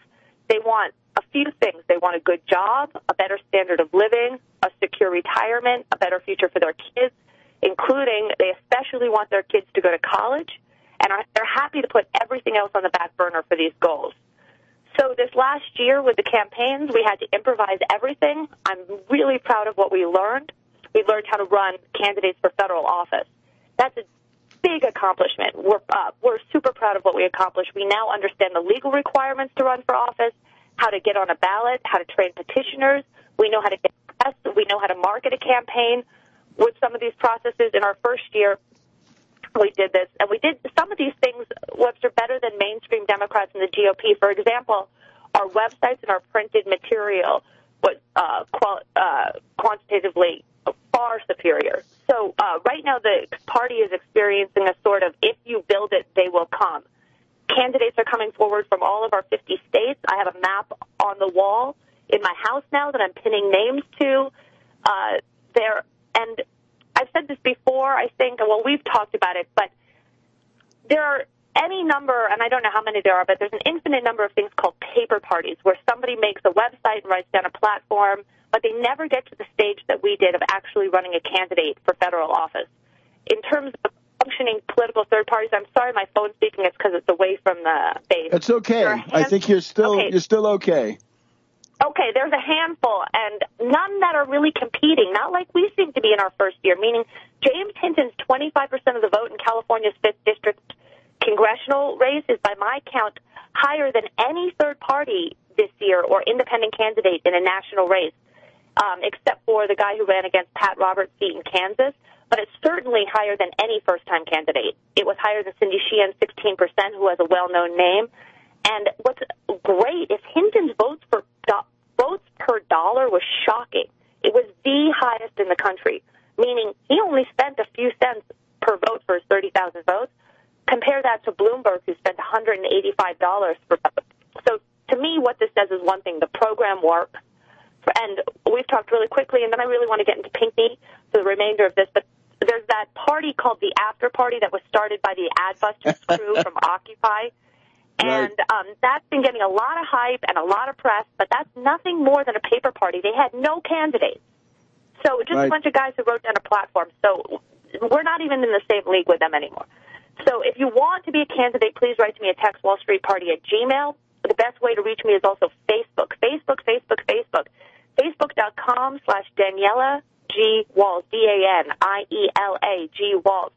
They want a few things. They want a good job, a better standard of living, a secure retirement, a better future for their kids, including they especially want their kids to go to college, and they're happy to put everything else on the back burner for these goals. So this last year with the campaigns, we had to improvise everything. I'm really proud of what we learned. We learned how to run candidates for federal office. That's a big accomplishment. We're super proud of what we accomplished. We now understand the legal requirements to run for office, how to get on a ballot, how to train petitioners. We know how to get press. We know how to market a campaign. With some of these processes in our first year, we did this, and we did some of these things, Webster, better than mainstream Democrats in the GOP. For example, our websites and our printed material was quantitatively far superior. So right now the party is experiencing a sort of, if you build it, they will come. Candidates are coming forward from all of our 50 states. I have a map on the wall in my house now that I'm pinning names to there. And I've said this before, I think, well, we've talked about it, but there are any number, and I don't know how many there are, but there's an infinite number of things called paper parties where somebody makes a website and writes down a platform, but they never get to the stage that we did of actually running a candidate for federal office. In terms of functioning political third parties. I'm sorry, my phone's speaking. It's because it's away from the base. It's okay. I think you're still okay. Okay, there's a handful, and none that are really competing, not like we seem to be in our first year, meaning James Hinton's 25% of the vote in California's 5th District congressional race is, by my count, higher than any third party this year or independent candidate in a national race, except for the guy who ran against Pat Roberts' seat in Kansas. But it's certainly higher than any first-time candidate. It was higher than Cindy Sheehan's 16%, who has a well-known name. And what's great is Hinton's votes per dollar was shocking. It was the highest in the country, meaning he only spent a few cents per vote for his 30,000 votes. Compare that to Bloomberg, who spent $185 per vote. So to me, what this says is one thing: the program works. And we've talked really quickly, and then I really want to get into Pinckney for the remainder of this. But there's that party called the After Party that was started by the Adbusters crew from Occupy. And that's been getting a lot of hype and a lot of press, but that's nothing more than a paper party. They had no candidates. So just a bunch of guys who wrote down a platform. So we're not even in the same league with them anymore. So if you want to be a candidate, please write to me at textwallstreetparty@gmail. The best way to reach me is also Facebook. Facebook.com/Daniela G. Walls, Daniela G. Walls.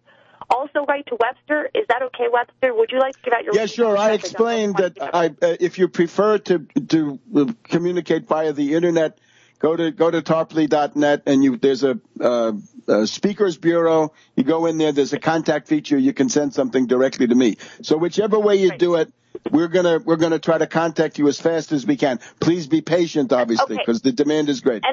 Also write to Webster. Is that okay, Webster? Would you like to give out your... Yeah, sure. I explained that if you prefer to communicate via the Internet, go to tarpley.net, and there's a speakers bureau. You go in there. There's a contact feature. You can send something directly to me. So whichever way you do it, we're gonna try to contact you as fast as we can. Please be patient, obviously, because the demand is great.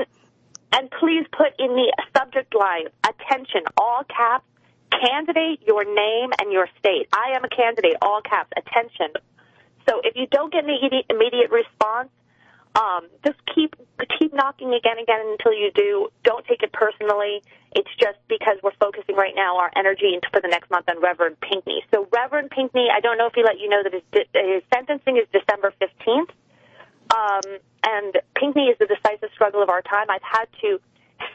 And please put in the subject line, attention, all caps, candidate, your name, and your state. I am a candidate, all caps, attention. So if you don't get an immediate response, just keep knocking again until you do. Don't take it personally. It's just because we're focusing right now our energy for the next month on Reverend Pinckney. So Reverend Pinckney, I don't know if he let you know that his sentencing is December 15th. And Pinckney is the decisive struggle of our time. I've had to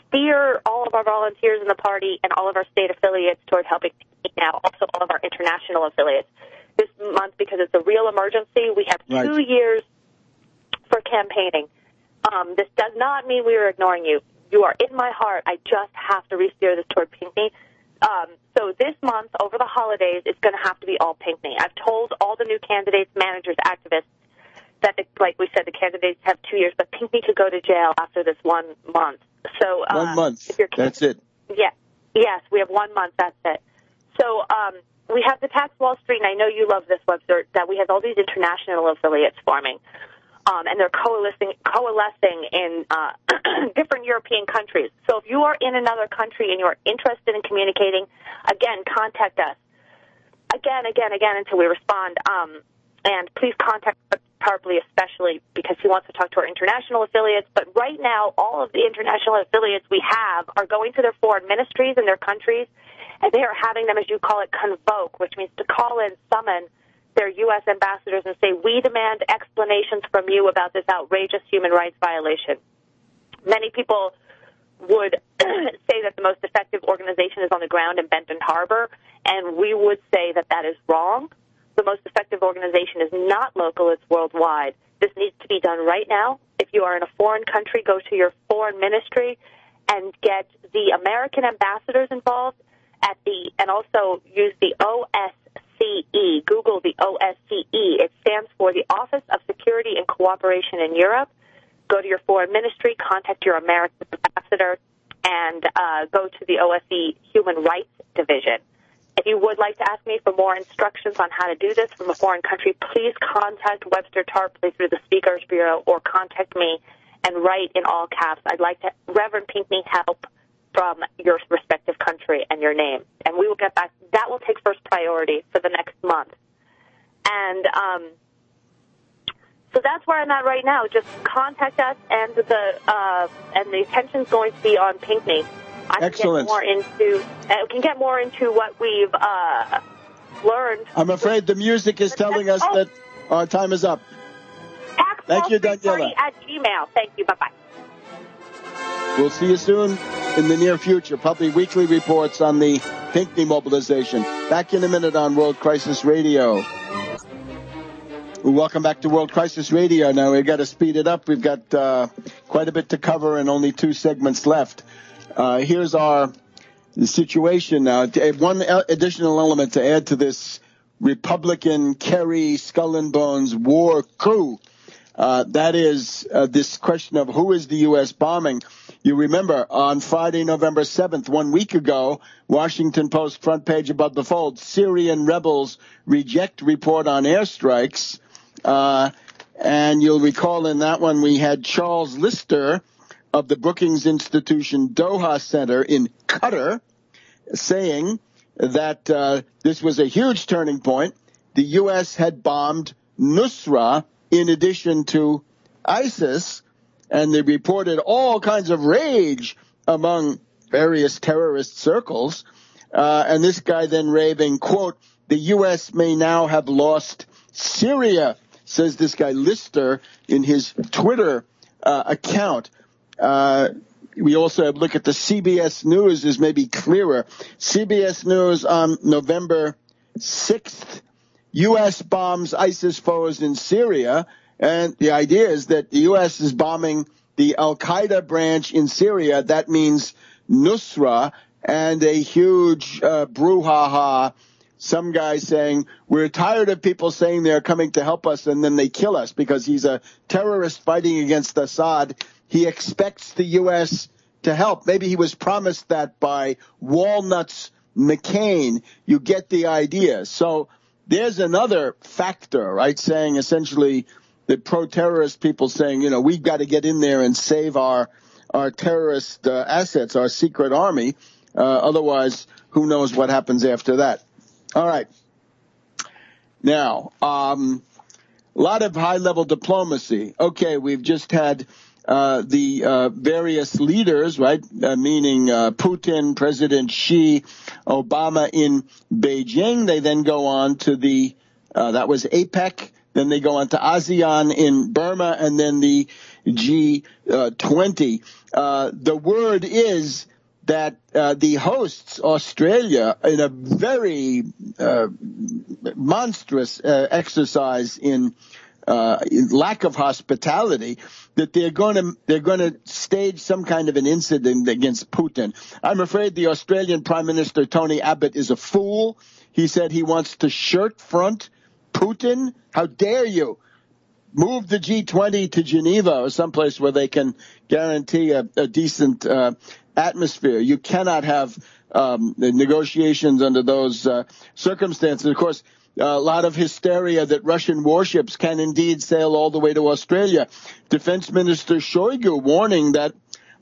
steer all of our volunteers in the party and all of our state affiliates toward helping now, also all of our international affiliates this month, because it's a real emergency. We have 2 years for campaigning. This does not mean we are ignoring you. You are in my heart. I just have to re-steer this toward Pinckney. So this month, over the holidays, it's going to have to be all Pinckney. I've told all the new candidates, managers, activists, that, like we said, the candidates have 2 years, but Pinckney could go to jail after this 1 month. So 1 month. That's it. Yeah. Yes, we have 1 month. That's it. So we have the Tax Wall Street, and I know you love this, Webster, that we have all these international affiliates forming, and they're coalescing in different European countries. So if you are in another country and you are interested in communicating, again, contact us. Again, until we respond. And please contact Tarpley especially, because he wants to talk to our international affiliates. But right now, all of the international affiliates we have are going to their foreign ministries in their countries, and they are having them, as you call it, convoke, which means to call in, summon their U.S. ambassadors and say, we demand explanations from you about this outrageous human rights violation. Many people would say that the most effective organization is on the ground in Benton Harbor, and we would say that that is wrong. The most effective organization is not local, it's worldwide. This needs to be done right now. If you are in a foreign country, go to your foreign ministry and get the American ambassadors involved and also use the OSCE. Google the OSCE. It stands for the Office of Security and Cooperation in Europe. Go to your foreign ministry, contact your American ambassador, and go to the OSCE Human Rights Division. If you would like to ask me for more instructions on how to do this from a foreign country, please contact Webster Tarpley through the Speakers Bureau or contact me and write in all caps, I'd like to, Reverend Pinckney, help from your respective country and your name. And we will get back. That will take first priority for the next month. And so that's where I'm at right now. Just contact us, and the attention's going to be on Pinckney. Excellent. We can get more into what we've learned. I'm afraid the music is telling us that our time is up. Thank you, Daniela. @gmail. Thank you. Bye-bye. We'll see you soon. in the near future, probably weekly reports on the Pinckney mobilization. Back in a minute on World Crisis Radio. Welcome back to World Crisis Radio. Now, we've got to speed it up. We've got quite a bit to cover and only 2 segments left. Here's our situation now. One additional element to add to this Republican Kerry skull and bones war coup. That is this question of who is the U.S. bombing. You remember on Friday, November 7th, 1 week ago, Washington Post front page above the fold, Syrian rebels reject report on airstrikes. And you'll recall in that one we had Charles Lister of the Brookings Institution Doha Center in Qatar saying that this was a huge turning point. The U.S. had bombed Nusra in addition to ISIS, and they reported all kinds of rage among various terrorist circles. And this guy then raving, quote, the U.S. may now have lost Syria, says this guy Lister in his Twitter account. We also have a look at the CBS News is maybe clearer. CBS News on November 6th, U.S. bombs ISIS foes in Syria. And the idea is that the U.S. is bombing the al-Qaeda branch in Syria. That means Nusra, and a huge brouhaha. Some guy saying, we're tired of people saying they're coming to help us and then they kill us because he's a terrorist fighting against Assad. He expects the U.S. to help. Maybe he was promised that by Walnuts McCain. You get the idea. So there's another factor, right, saying essentially the pro-terrorist people saying, you know, we've got to get in there and save our terrorist assets, our secret army. Otherwise, who knows what happens after that. All right. Now, a lot of high-level diplomacy. Okay, we've just had the various leaders, right, meaning Putin, President Xi, Obama in Beijing. They then go on to the, that was APEC. Then they go on to ASEAN in Burma, and then the G20. The word is that the hosts, Australia, in a very monstrous exercise in lack of hospitality, that they're going to stage some kind of an incident against Putin. I'm afraid the Australian Prime Minister Tony Abbott is a fool. He said he wants to shirt front Putin. How dare you? Move the G20 to Geneva or someplace where they can guarantee a decent atmosphere. You cannot have negotiations under those circumstances. Of course, a lot of hysteria that Russian warships can indeed sail all the way to Australia. Defense Minister Shoigu warning that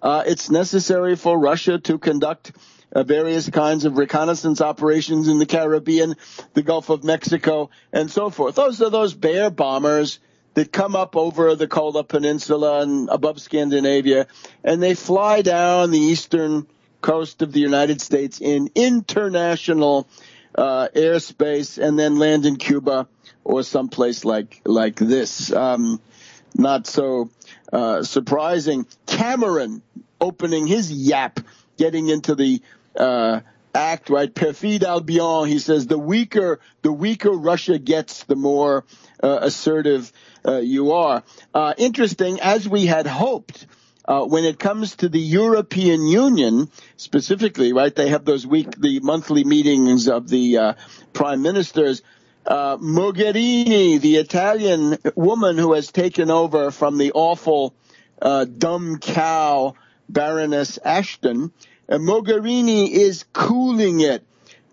it's necessary for Russia to conduct various kinds of reconnaissance operations in the Caribbean, the Gulf of Mexico, and so forth. Those are those bear bombers that come up over the Kola Peninsula and above Scandinavia, and they fly down the eastern coast of the United States in international airspace and then land in Cuba or someplace like this. Not so surprising. Cameron opening his yap, getting into the act, right? Perfide Albion, he says, the weaker Russia gets, the more assertive you are. Interesting, as we had hoped, when it comes to the European Union specifically, right? They have those the monthly meetings of the prime ministers. Mogherini, the Italian woman who has taken over from the awful dumb cow Baroness Ashton, Mogherini is cooling it.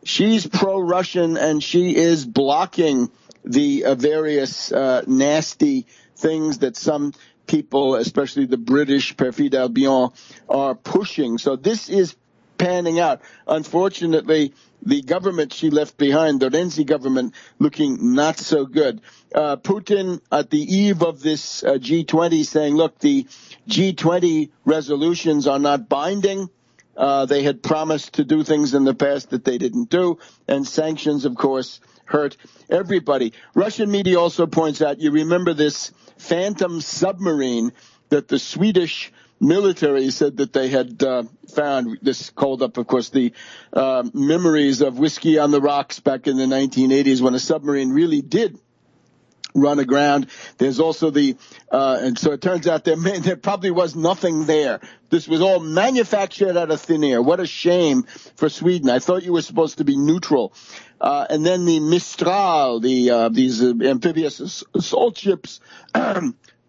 She's pro-Russian and she is blocking the various nasty things that some people, especially the British, Perfide Albion, are pushing. So this is panning out. Unfortunately, the government she left behind, the Renzi government, looking not so good. Putin at the eve of this G20 saying, look, the G20 resolutions are not binding. They had promised to do things in the past that they didn't do, and sanctions, of course, hurt everybody. Russian media also points out, you remember this phantom submarine that the Swedish military said that they had found, this called up, of course, the memories of Whiskey on the Rocks back in the 1980s when a submarine really did run aground. There's also and so it turns out there probably was nothing there. This was all manufactured out of thin air. What a shame for Sweden. I thought you were supposed to be neutral. And then the Mistral, these amphibious assault ships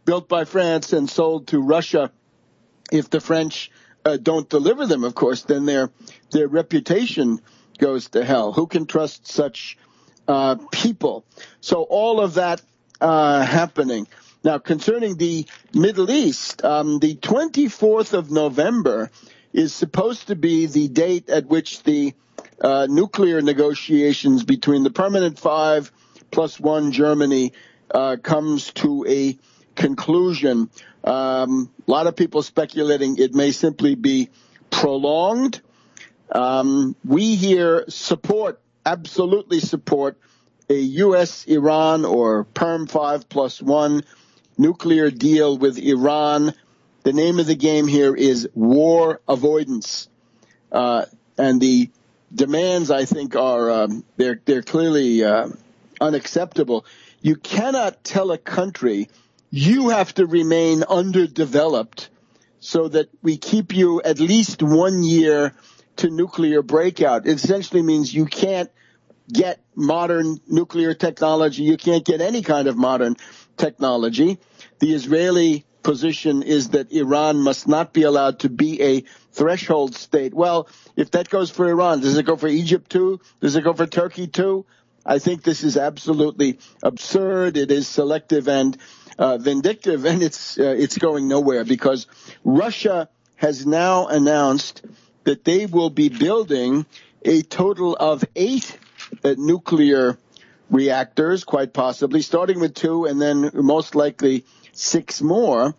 built by France and sold to Russia. If the French don't deliver them, of course, then their reputation goes to hell. Who can trust such people? So all of that happening. Now, concerning the Middle East, the 24th of November is supposed to be the date at which the nuclear negotiations between the Permanent Five plus one Germany comes to a conclusion. A lot of people speculating it may simply be prolonged. We here absolutely support a U.S., Iran, or Perm 5 plus 1 nuclear deal with Iran. The name of the game here is war avoidance. And the demands, I think, are they're clearly unacceptable. You cannot tell a country you have to remain underdeveloped so that we keep you at least 1 year to nuclear breakout. It essentially means you can't get modern nuclear technology. You can't get any kind of modern technology. The Israeli position is that Iran must not be allowed to be a threshold state. Well, if that goes for Iran, does it go for Egypt too? Does it go for Turkey too? I think this is absolutely absurd. It is selective and vindictive, and it's going nowhere because Russia has now announced that they will be building a total of 8 nuclear reactors, quite possibly, starting with 2 and then most likely 6 more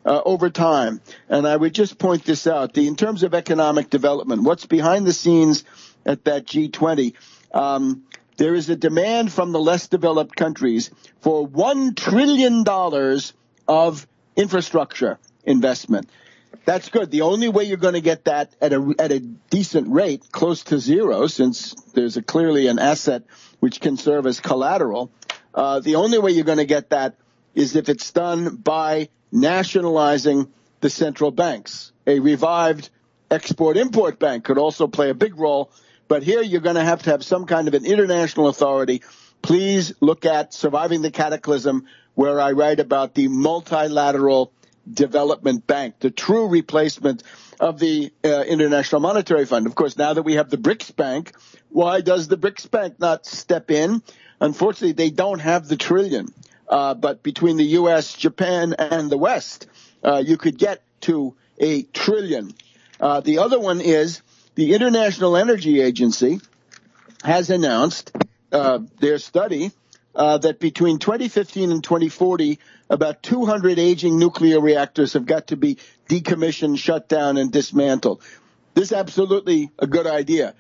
over time. And I would just point this out. In terms of economic development, what's behind the scenes at that G20, there is a demand from the less developed countries for $1 trillion of infrastructure investment. That's good. The only way you're going to get that at a decent rate, close to zero, since there's clearly an asset which can serve as collateral, the only way you're going to get that is if it's done by nationalizing the central banks. A revived export-import bank could also play a big role. But here you're going to have some kind of an international authority. Please look at Surviving the Cataclysm, where I write about the multilateral development bank, the true replacement of the International Monetary Fund. Of course, now that we have the BRICS Bank, why does the BRICS Bank not step in? Unfortunately, they don't have the trillion. But between the U.S., Japan, and the West, you could get to a trillion. The other one is the International Energy Agency has announced their study that between 2015 and 2040, about 200 aging nuclear reactors have got to be decommissioned, shut down, and dismantled. This is absolutely a good idea,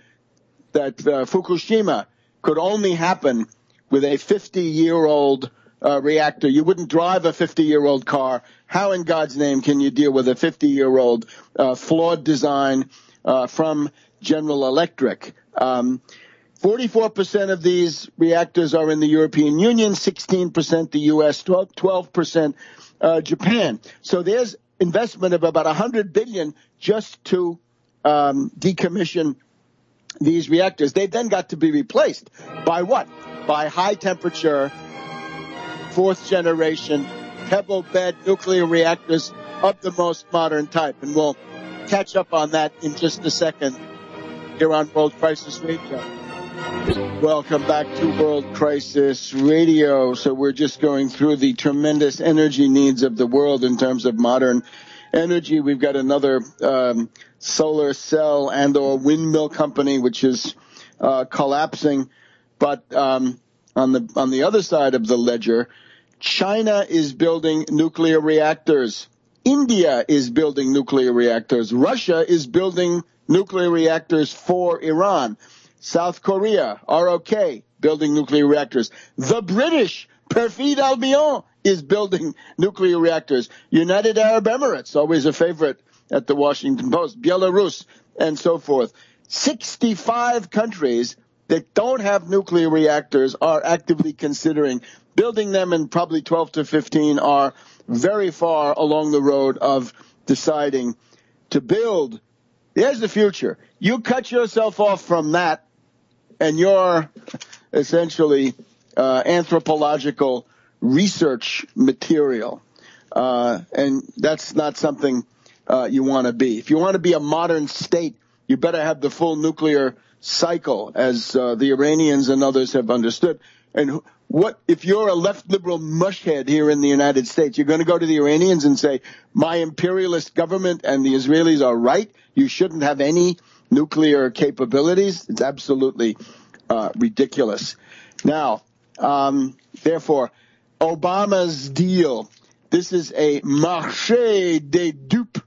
that Fukushima could only happen with a 50-year-old reactor. You wouldn't drive a 50-year-old car. How in God's name can you deal with a 50-year-old flawed design from General Electric? 44% of these reactors are in the European Union, 16% the U.S., 12% Japan. So there's investment of about $100 billion just to decommission these reactors. They've then got to be replaced by what? By high-temperature, fourth-generation, pebble-bed nuclear reactors of the most modern type. And we'll catch up on that in just a second here on World Crisis Radio. Welcome back to World Crisis Radio. So we're just going through the tremendous energy needs of the world in terms of modern energy. We've got another solar cell and or windmill company which is collapsing. But on the other side of the ledger, China is building nuclear reactors. India is building nuclear reactors. Russia is building nuclear reactors for Iran. South Korea, ROK, building nuclear reactors. The British, Perfide Albion, is building nuclear reactors. United Arab Emirates, always a favorite at the Washington Post, Belarus, and so forth. 65 countries that don't have nuclear reactors are actively considering building them, and probably 12 to 15 are very far along the road of deciding to build. There's the future. You cut yourself off from that, and you're essentially anthropological research material. And that's not something you want to be. If you want to be a modern state, you better have the full nuclear cycle, as the Iranians and others have understood. And what if you're a left liberal mushhead here in the United States? You're going to go to the Iranians and say, my imperialist government and the Israelis are right. You shouldn't have any nuclear capabilities. It's absolutely ridiculous. Now, therefore, Obama's deal, this is a marché des dupes,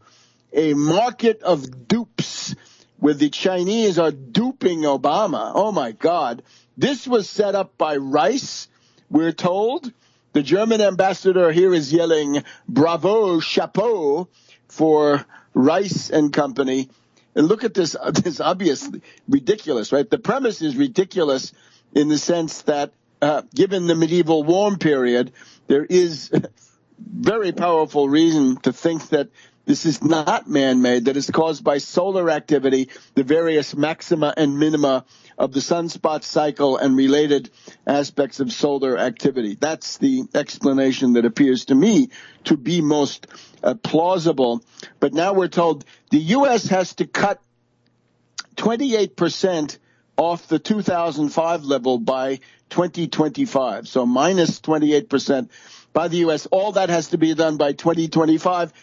a market of dupes, where the Chinese are duping Obama. Oh, my God. This was set up by Royce, we're told. The German ambassador here is yelling, bravo, chapeau, for Royce and company. And look at this obviously ridiculous, right? The premise is ridiculous in the sense that given the medieval warm period, there is very powerful reason to think that this is not man-made, that it's caused by solar activity, the various maxima and minima of the sunspot cycle and related aspects of solar activity. That's the explanation that appears to me to be most plausible. But now we're told the U.S. has to cut 28% off the 2005 level by 2025. So minus 28% by the U.S. All that has to be done by 2025.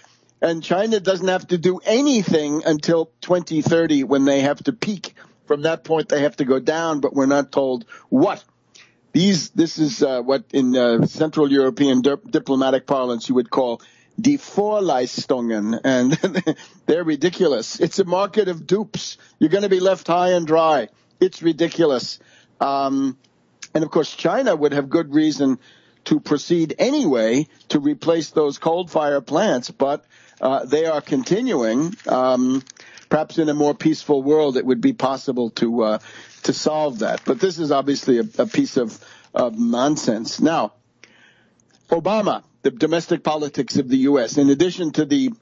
And China doesn't have to do anything until 2030 when they have to peak. From that point, they have to go down, but we're not told what. This is what in Central European diplomatic parlance you would call die Vorleistungen, and they're ridiculous. It's a market of dupes. You're going to be left high and dry. It's ridiculous. And, of course, China would have good reason to proceed anyway to replace those coal-fired plants, but they are continuing. Perhaps in a more peaceful world, it would be possible to solve that. But this is obviously a piece of nonsense. Now, Obama, the domestic politics of the U.S., in addition to the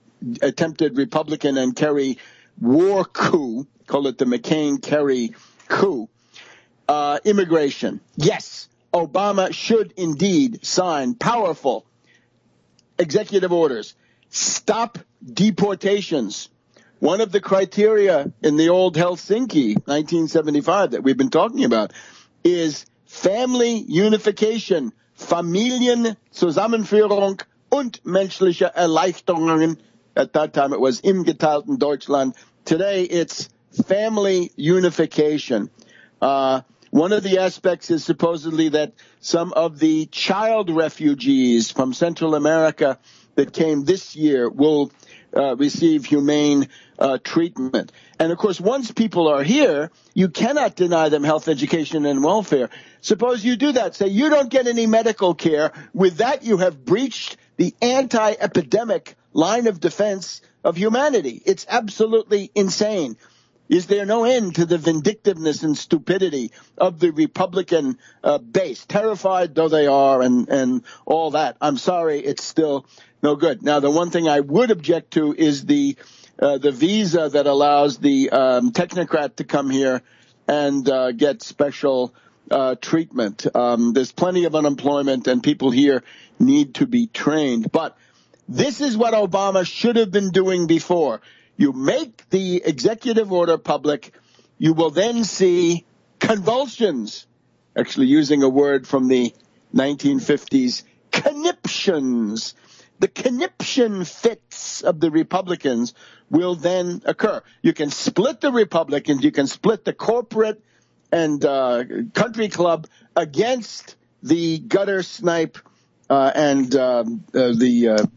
attempted Republican and Kerry war coup, call it the McCain-Kerry coup, immigration. Yes, Obama should indeed sign powerful executive orders. Stop deportations. One of the criteria in the old Helsinki, 1975, that we've been talking about, is family unification, Familienzusammenführung und menschliche Erleichterungen. At that time it was im geteilten Deutschland. Today it's family unification. One of the aspects is supposedly that some of the child refugees from Central America that came this year will receive humane treatment. And, of course, once people are here, you cannot deny them health, education, and welfare. Suppose you do that. Say you don't get any medical care. With that, you have breached the anti-epidemic line of defense of humanity. It's absolutely insane. Is there no end to the vindictiveness and stupidity of the Republican base, terrified though they are and all that? I'm sorry, it's still no good. Now, the one thing I would object to is the visa that allows the technocrat to come here and get special treatment. There's plenty of unemployment, and people here need to be trained. But this is what Obama should have been doing before. You make the executive order public, you will then see convulsions, actually using a word from the 1950s, conniptions. The conniption fits of the Republicans will then occur. You can split the Republicans, you can split the corporate and country club against the gutter snipe and the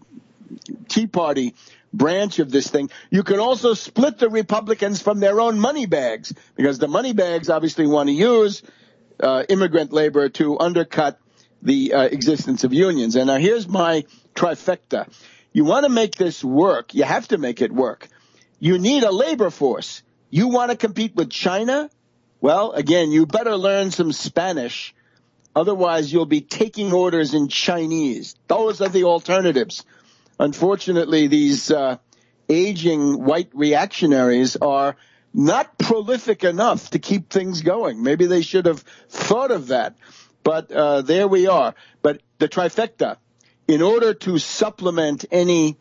Tea Party branch of this thing. You can also split the Republicans from their own money bags, because the money bags obviously want to use immigrant labor to undercut the existence of unions. And now here's my trifecta. You want to make this work. You have to make it work. You need a labor force. You want to compete with China? Well, again, you better learn some Spanish. Otherwise, you'll be taking orders in Chinese. Those are the alternatives. Unfortunately, these aging white reactionaries are not prolific enough to keep things going. Maybe they should have thought of that. But there we are. But the trifecta, in order to supplement anything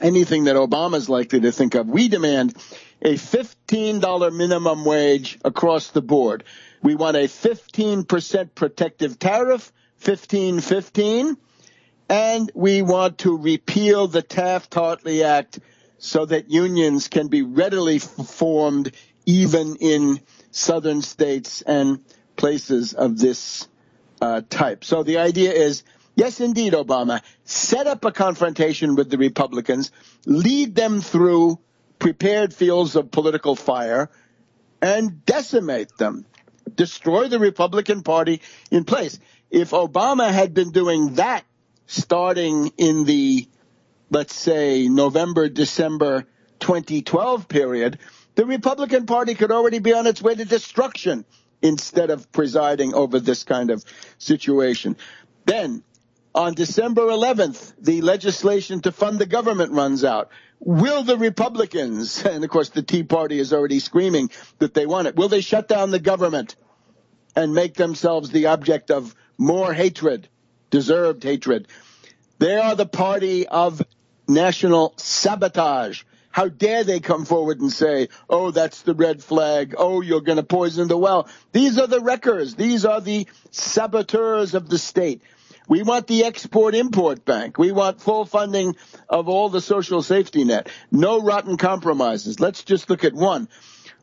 that Obama's likely to think of, we demand a $15 minimum wage across the board. We want a 15% protective tariff, 15-15, and we want to repeal the Taft-Hartley Act so that unions can be readily formed even in southern states and places of this type. So the idea is, yes, indeed, Obama, set up a confrontation with the Republicans, lead them through prepared fields of political fire, and decimate them. Destroy the Republican Party in place. If Obama had been doing that starting in the, let's say, November, December 2012 period, the Republican Party could already be on its way to destruction instead of presiding over this kind of situation. Then, on December 11th, the legislation to fund the government runs out. Will the Republicans, and of course the Tea Party is already screaming that they want it, will they shut down the government and make themselves the object of more hatred, deserved hatred? They are the party of national sabotage. How dare they come forward and say, oh, that's the red flag. Oh, you're going to poison the well. These are the wreckers. These are the saboteurs of the state. We want the Export-Import Bank. We want full funding of all the social safety net. No rotten compromises. Let's just look at one.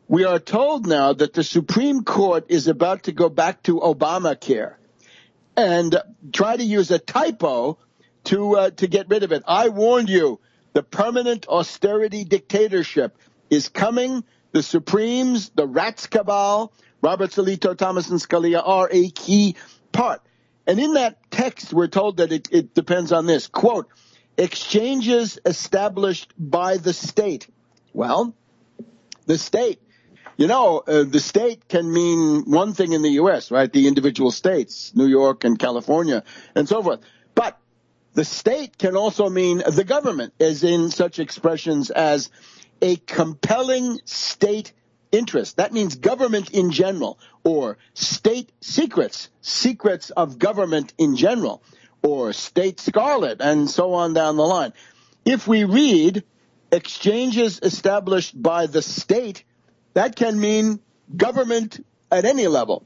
We are told now that the Supreme Court is about to go back to Obamacare and try to use a typo to get rid of it. I warned you, the permanent austerity dictatorship is coming. The Supremes, the Rats Cabal, Roberts, Alito, Thomas, and Scalia are a key part. And in that text, we're told that it depends on this, quote, exchanges established by the state. Well, the state, the state can mean one thing in the U.S., right? The individual states, New York and California and so forth. But the state can also mean the government, as in such expressions as a compelling state interest. That means government in general, or state secrets, secrets of government in general, or state scarlet, and so on down the line. If we read exchanges established by the state, that can mean government at any level.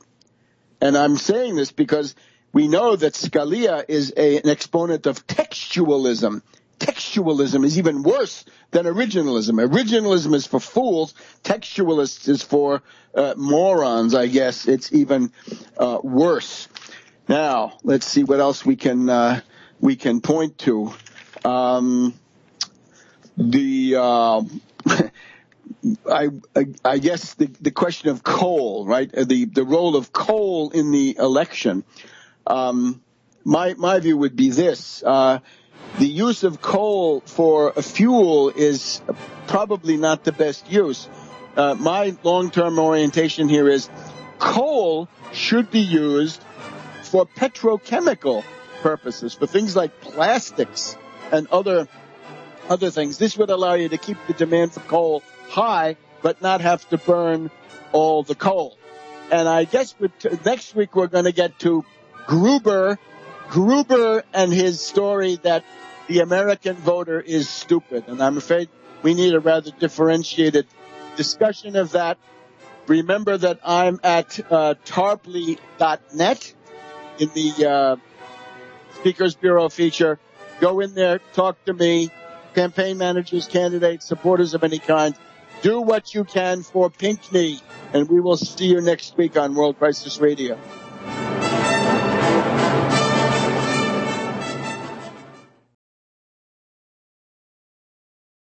And I'm saying this because we know that Scalia is an exponent of textualism. Textualism is even worse than originalism. Originalism is for fools. Textualists is for morons, I guess. It's even worse. Now, let's see what else we can point to. I guess the question of coal, right? The role of coal in the election. My view would be this. The use of coal for a fuel is probably not the best use. My long-term orientation here is coal should be used for petrochemical purposes, for things like plastics and other things. This would allow you to keep the demand for coal high, but not have to burn all the coal. And I guess next week we're going to get to Gruber and his story that the American voter is stupid. And I'm afraid we need a rather differentiated discussion of that. Remember that I'm at tarpley.net in the Speakers Bureau feature. Go in there, talk to me, campaign managers, candidates, supporters of any kind. Do what you can for Pinckney, and we will see you next week on World Crisis Radio.